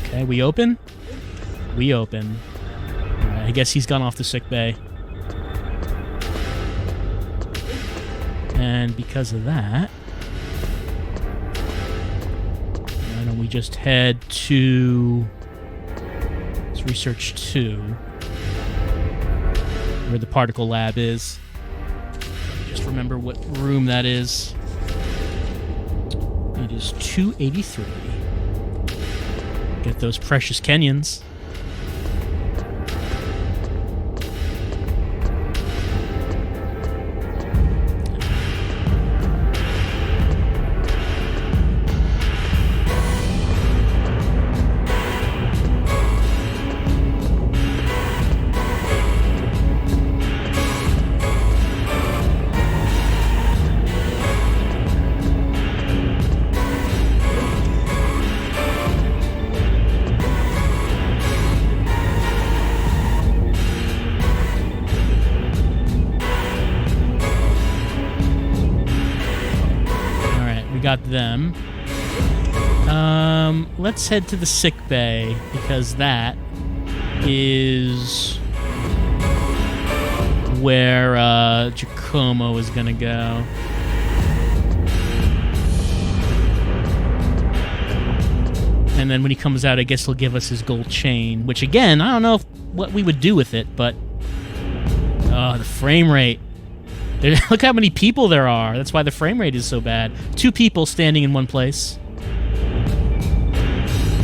Speaker 1: Okay, we open? We open. All Alright, I guess he's gone off to sick bay. And because of that, why don't we just head to... Let's research 2. Where the particle lab is. Just remember what room that is. It is 283. Get those precious Kenyans. Got them. Let's head to the sick bay because that is where Jacomo is gonna go. And then when he comes out, I guess he'll give us his gold chain, which again, I don't know what we would do with it, but the frame rate. Look how many people there are. That's why the frame rate is so bad. 2 people standing in one place.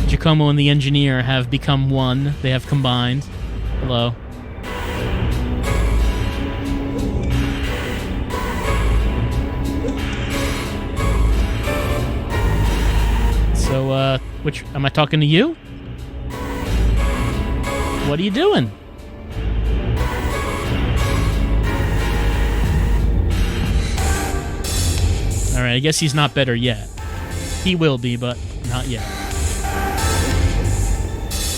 Speaker 1: Jacomo and the engineer have become one. They have combined. Hello. So, which... Am I talking to you? What are you doing? Alright, I guess he's not better yet. He will be, but not yet.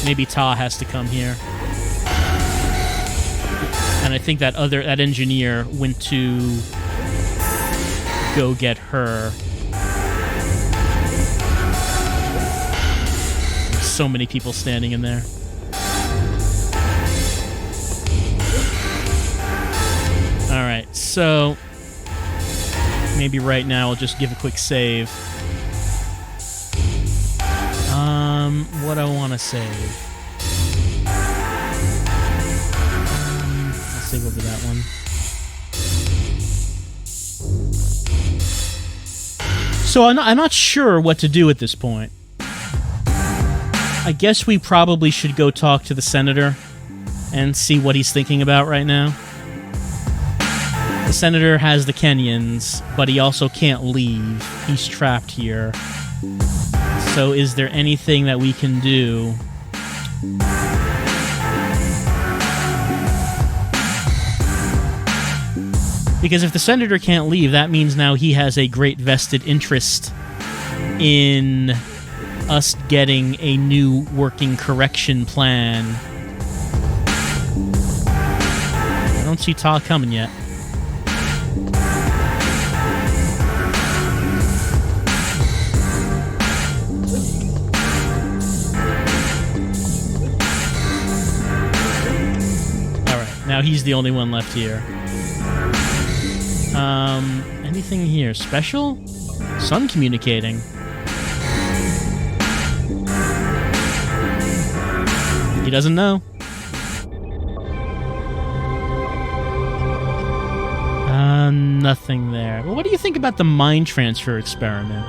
Speaker 1: Maybe Ta has to come here. And I think that engineer went to go get her. There's so many people standing in there. Alright, so... Maybe right now I'll just give a quick save. What I want to save. I'll save over that one. So I'm not sure what to do at this point. I guess we probably should go talk to the senator and see what he's thinking about right now. The senator has the Kenyans, but he also can't leave. He's trapped here. So is there anything that we can do? Because if the senator can't leave, that means now he has a great vested interest in us getting a new working correction plan. I don't see Ta coming yet. Now he's the only one left here. Anything here special? Sun communicating. He doesn't know. Nothing there. Well, what do you think about the mind transfer experiment?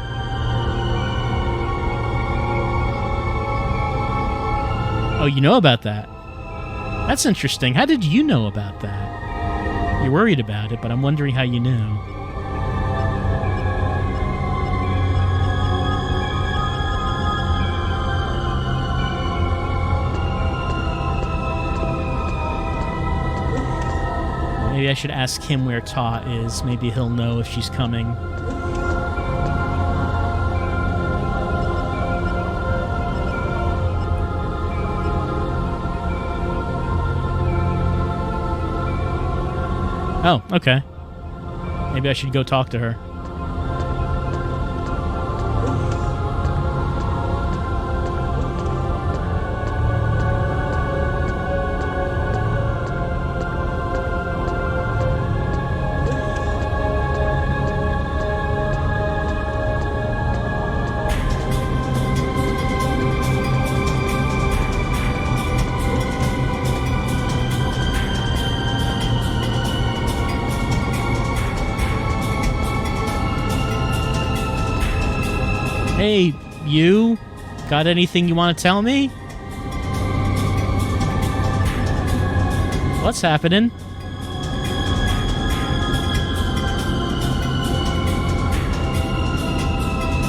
Speaker 1: Oh, you know about that? That's interesting. How did you know about that? You're worried about it, but I'm wondering how you knew. Maybe I should ask him where Ta is. Maybe he'll know if she's coming. Oh, okay. Maybe I should go talk to her. Hey, you? Got anything you want to tell me? What's happening?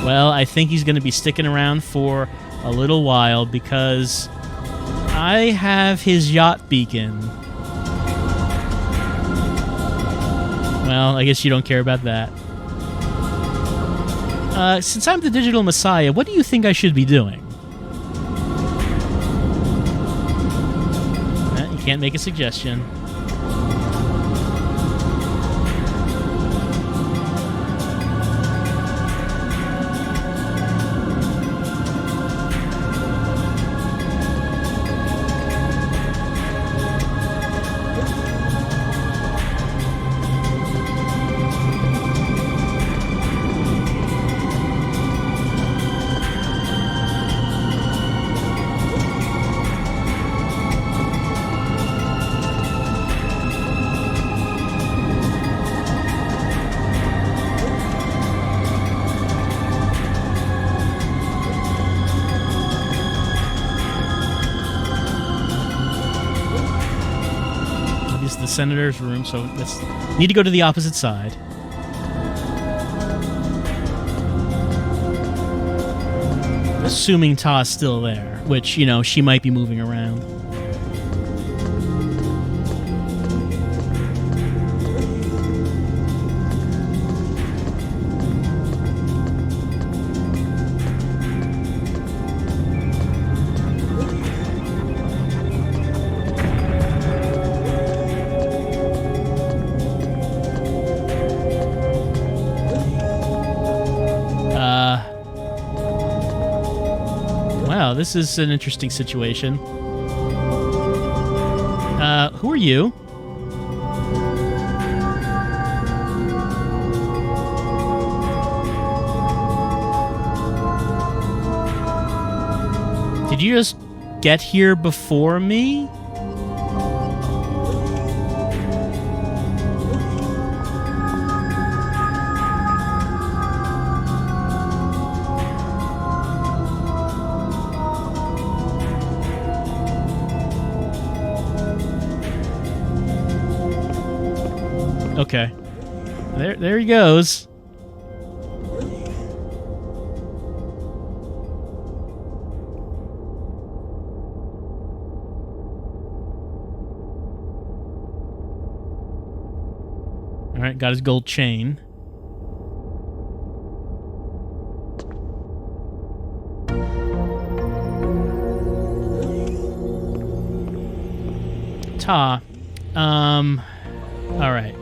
Speaker 1: Well, I think he's going to be sticking around for a little while because I have his yacht beacon. Well, I guess you don't care about that. Since I'm the digital messiah, what do you think I should be doing? You can't make a suggestion. The senator's room, so let's need to go to the opposite side. Assuming Ta's still there, which, you know, she might be moving around. Wow, this is an interesting situation. Who are you? Did you just get here before me? Okay. There he goes. All right, got his gold chain. Ta. All right.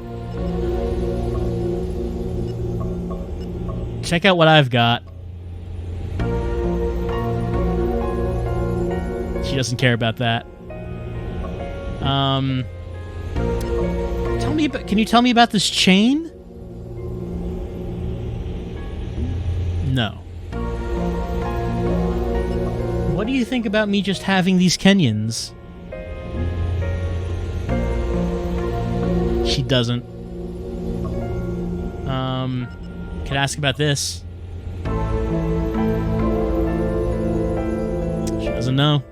Speaker 1: Check out what I've got. She doesn't care about that. Tell me about. Can you tell me about this chain? No. What do you think about me just having these Kenyans? She doesn't. Could ask about this. She doesn't know.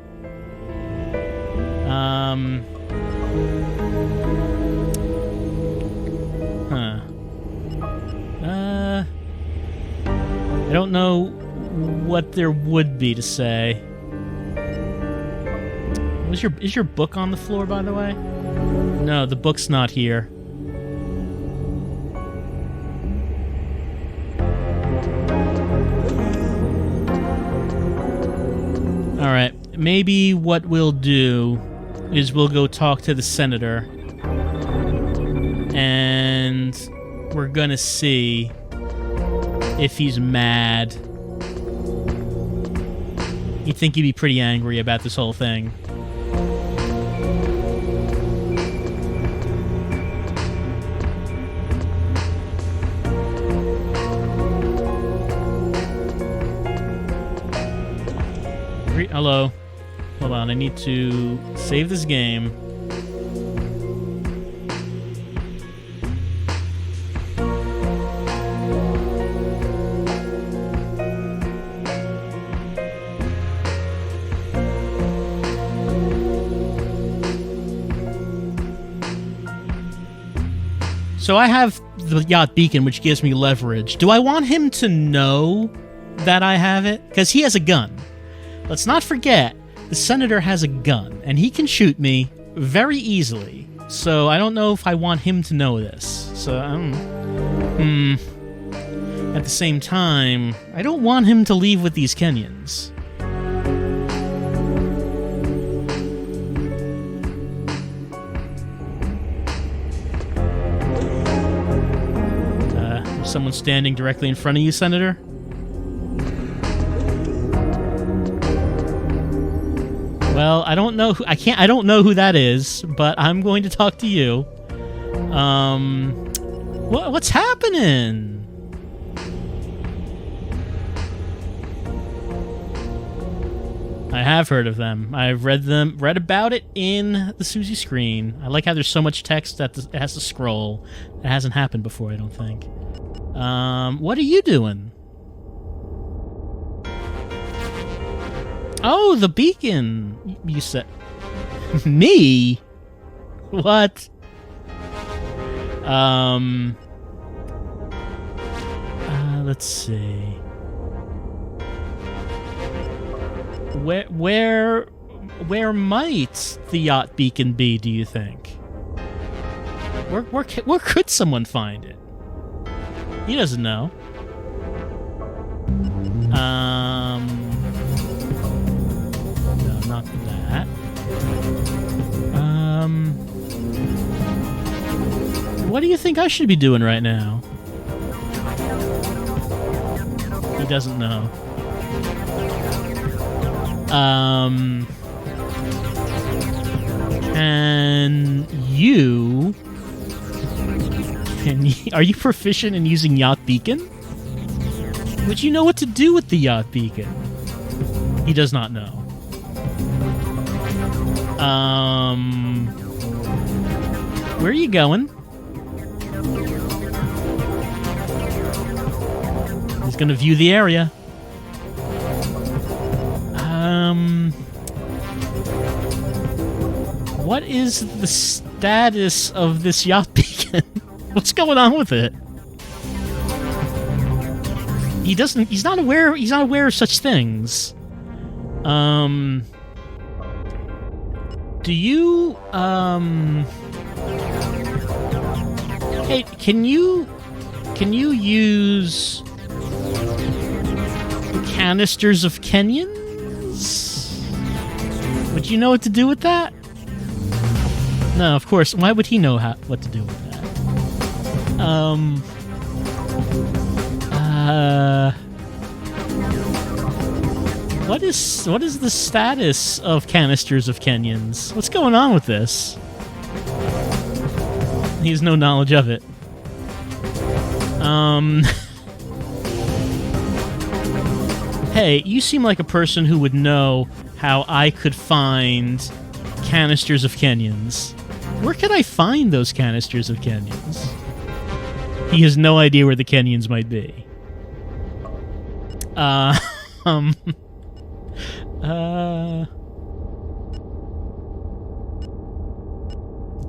Speaker 1: I don't know what there would be to say. Is your book on the floor, by the way? No, the book's not here. Alright, maybe what we'll do is we'll go talk to the senator. And we're gonna see if he's mad. You'd think he'd be pretty angry about this whole thing. Hello. Hold on, I need to save this game. So I have the yacht beacon, which gives me leverage. Do I want him to know that I have it? Because he has a gun. Let's not forget, the senator has a gun, and he can shoot me very easily. So I don't know if I want him to know this. So, at the same time, I don't want him to leave with these Kenyans. Someone standing directly in front of you, Senator? Well, I don't know I don't know who that is, but I'm going to talk to you. What's happening? I have heard of them. I've read about it in the Susie screen. I like how there's so much text that it has to scroll. It hasn't happened before, I don't think. What are you doing? Oh, the beacon! You said... Me? What? Let's see... Where might the yacht beacon be, do you think? Where could someone find it? He doesn't know. No, not that. What do you think I should be doing right now? He doesn't know. Are you proficient in using yacht beacon? Would you know what to do with the yacht beacon? He does not know. Where are you going? He's gonna view the area. What is the status of this yacht beacon? What's going on with it? He's not aware of such things. Do you, hey, can you use canisters of Kenyans? Would you know what to do with that? No, of course. Why would he know what to do with that? What is the status of canisters of Kenyans? What's going on with this? He has no knowledge of it. Hey, you seem like a person who would know how I could find canisters of Kenyans. Where could I find those canisters of Kenyans? He has no idea where the Kenyans might be.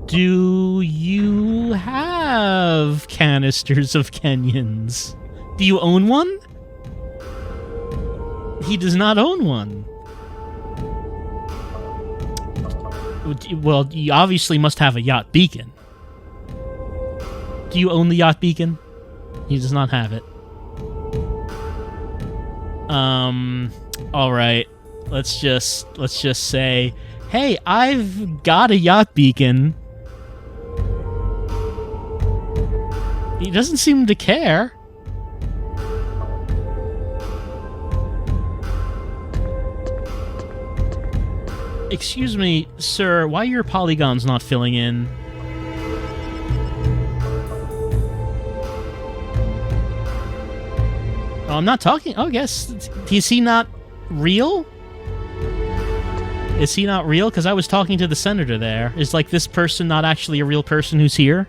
Speaker 1: Do you have canisters of Kenyans? Do you own one? He does not own one. Well, you obviously must have a yacht beacon. Do you own the yacht beacon? He does not have it. All right. Let's just say, hey, I've got a yacht beacon. He doesn't seem to care. Excuse me, sir, why are your polygons not filling in? Oh, I'm not talking. Oh, I guess. Is he not real? Is he not real? Because I was talking to the senator there. Is, like, this person not actually a real person who's here?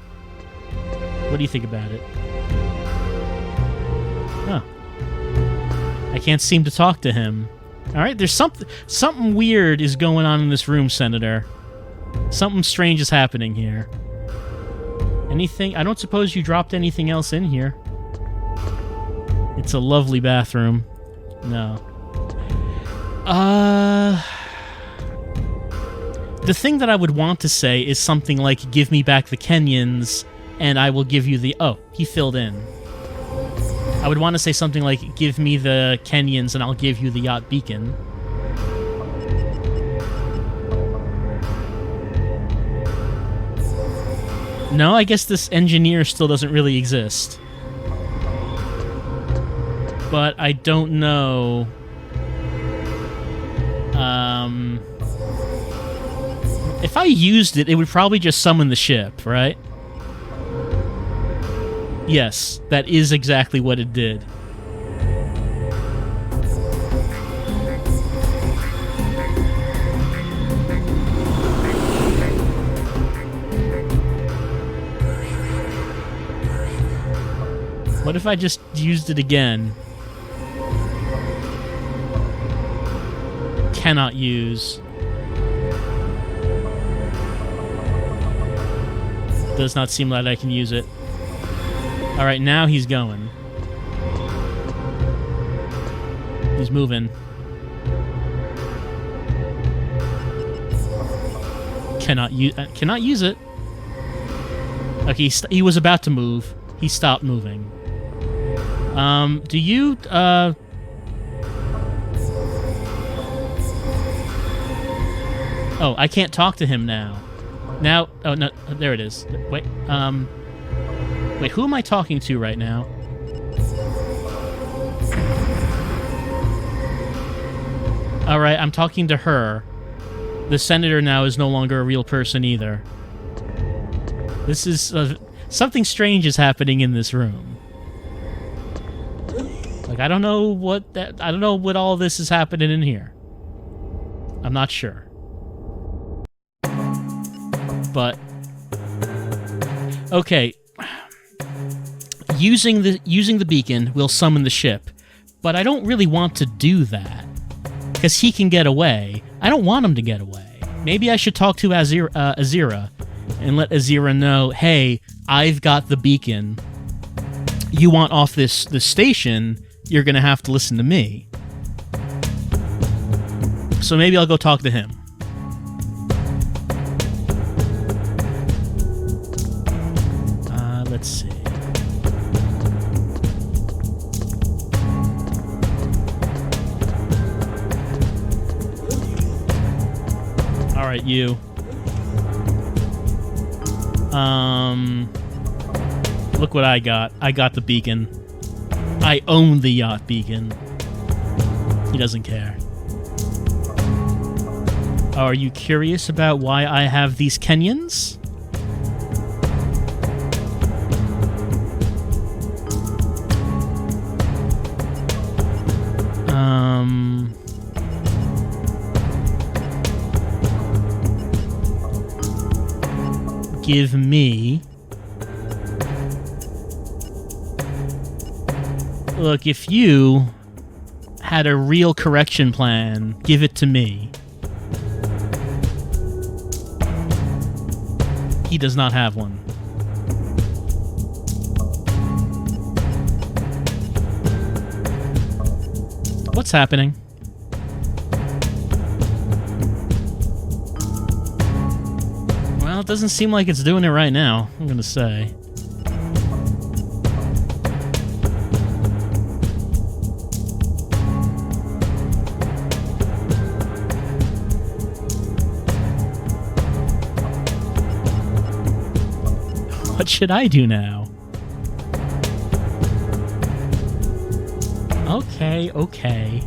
Speaker 1: What do you think about it? Huh. I can't seem to talk to him. Alright, there's something weird is going on in this room, Senator. Something strange is happening here. Anything? I don't suppose you dropped anything else in here. It's a lovely bathroom. No. The thing that I would want to say is something like, give me back the Kenyans, and I will give you the... Oh, he filled in. I would want to say something like, give me the Kenyans, and I'll give you the yacht beacon. No, I guess this engineer still doesn't really exist. But I don't know... If I used it, it would probably just summon the ship, right? Yes, that is exactly what it did. What if I just used it again? Cannot use. Does not seem like I can use it. Alright, now he's going. He's moving. Cannot use it. Okay, he was about to move. He stopped moving. Do you, Oh, I can't talk to him now. Now... Oh, no. There it is. Wait, Wait, who am I talking to right now? Alright, I'm talking to her. The senator now is no longer a real person either. This is... something strange is happening in this room. Like, I don't know what all this is happening in here. I'm not sure. But... Okay. Using the beacon will summon the ship, but I don't really want to do that. Because he can get away. I don't want him to get away. Maybe I should talk to Azira and let Azira know, hey, I've got the beacon. You want off this station, you're going to have to listen to me. So maybe I'll go talk to him. Let's see. Alright, you. Look what I got. I got the beacon. I own the yacht beacon. He doesn't care. Are you curious about why I have these Kenyans? Give me... Look, if you had a real correction plan, give it to me. He does not have one. What's happening? Well, it doesn't seem like it's doing it right now, I'm gonna say. What should I do now? Okay.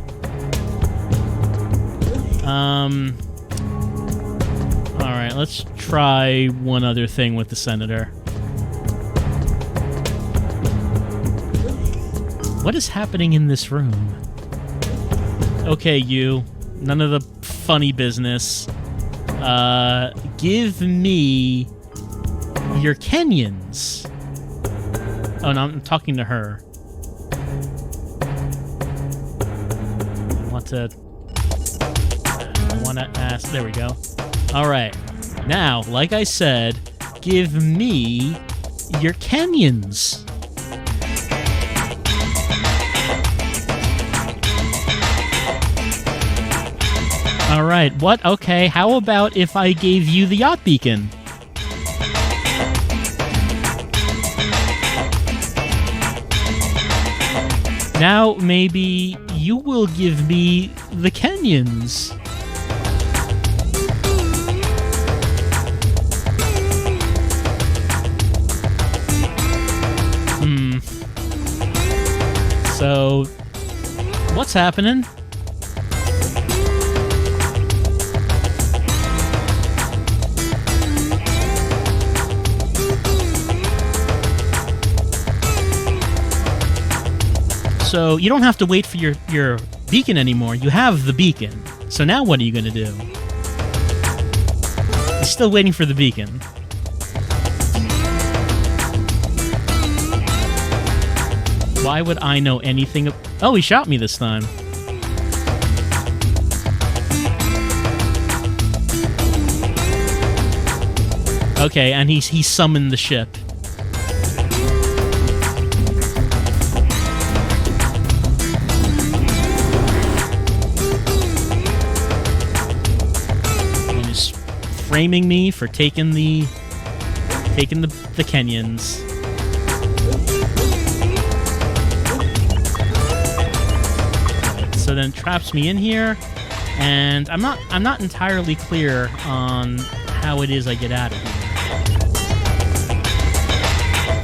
Speaker 1: Alright, let's try one other thing with the senator. What is happening in this room? Okay, you. None of the funny business. Give me your Kenyans. Oh, no, I'm talking to her. I want to ask... There we go. Alright. Now, like I said, give me your canyons. All right, what? Okay, how about if I gave you the yacht beacon? Now, maybe you will give me the canyons. So, what's happening? So you don't have to wait for your beacon anymore. You have the beacon. So now what are you going to do? He's still waiting for the beacon. Why would I know anything? Oh, he shot me this time. Okay, and he summoned the ship. Framing me for taking the canyons. So then traps me in here, and I'm not entirely clear on how it is I get out of here.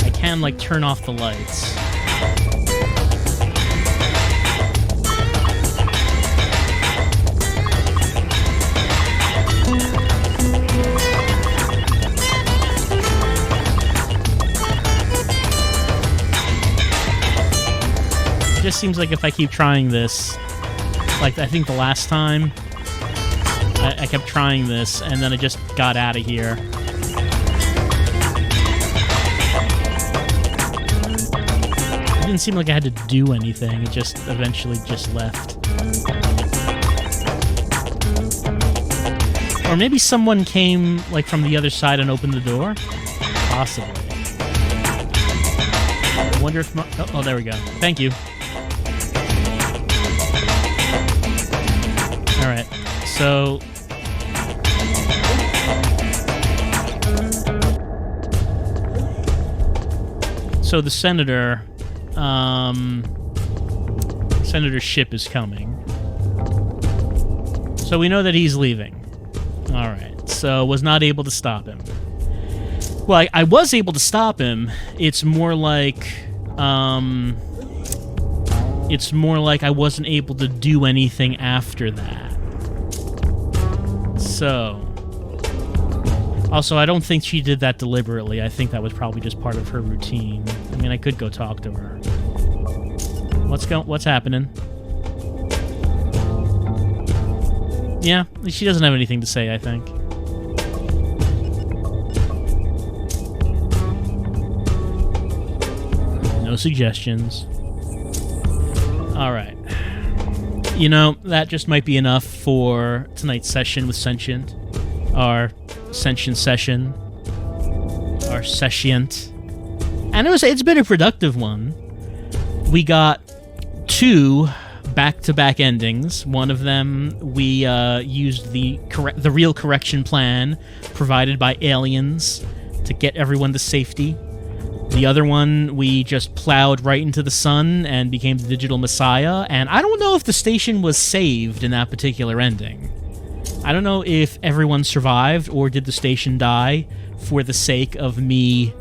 Speaker 1: I can like turn off the lights. It just seems like if I keep trying this, like I think the last time, I kept trying this, and then I just got out of here. It didn't seem like I had to do anything, it just eventually just left. Or maybe someone came like from the other side and opened the door? Possibly. I wonder if... Oh, there we go. Thank you. Alright, so... So the senator... Senator's ship is coming. So we know that he's leaving. Alright, so was not able to stop him. Well, I was able to stop him. It's more like... It's more like I wasn't able to do anything after that. So... Also, I don't think she did that deliberately. I think that was probably just part of her routine. I mean, I could go talk to her. What's happening? Yeah, she doesn't have anything to say, I think. No suggestions. Alright. You know, that just might be enough for tonight's session with Sentient. Our Sentient session. Our Sentient. And it's been a productive one. We got 2 back-to-back endings. One of them, we used the real correction plan provided by aliens to get everyone to safety. The other one, we just plowed right into the sun and became the digital messiah. And I don't know if the station was saved in that particular ending. I don't know if everyone survived or did the station die for the sake of me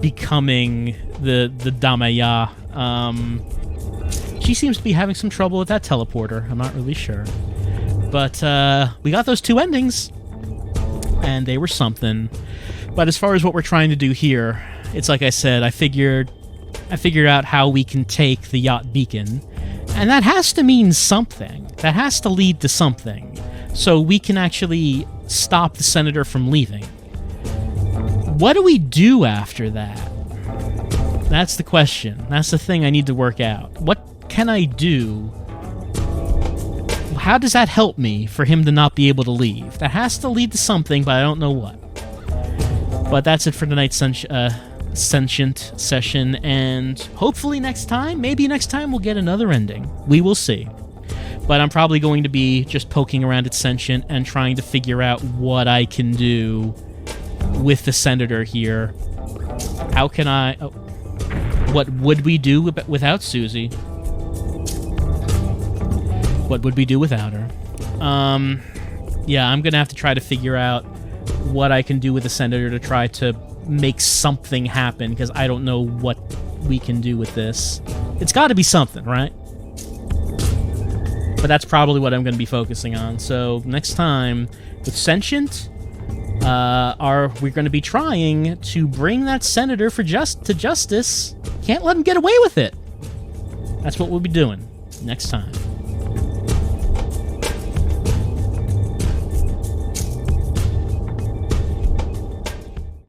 Speaker 1: becoming the Damaya. She seems to be having some trouble with that teleporter. I'm not really sure. But we got those 2 endings, and they were something. But as far as what we're trying to do here, it's like I said, I figured out how we can take the yacht beacon, and that has to mean something. That has to lead to something. So we can actually stop the senator from leaving. What do we do after that? That's the question. That's the thing I need to work out. What can I do? How does that help me for him to not be able to leave? That has to lead to something, but I don't know what. But that's it for tonight's Sentient session, and hopefully maybe next time we'll get another ending. We will see. But I'm probably going to be just poking around at Sentient and trying to figure out what I can do with the Senator here. How can I... Oh, what would we do without Susie? What would we do without her? Yeah, I'm going to have to try to figure out what I can do with the Senator to try to make something happen, because I don't know what we can do with this. It's got to be something, right? But that's probably what I'm going to be focusing on. So next time, with Sentient, we're going to be trying to bring that Senator to justice. Can't let him get away with it. That's what we'll be doing next time.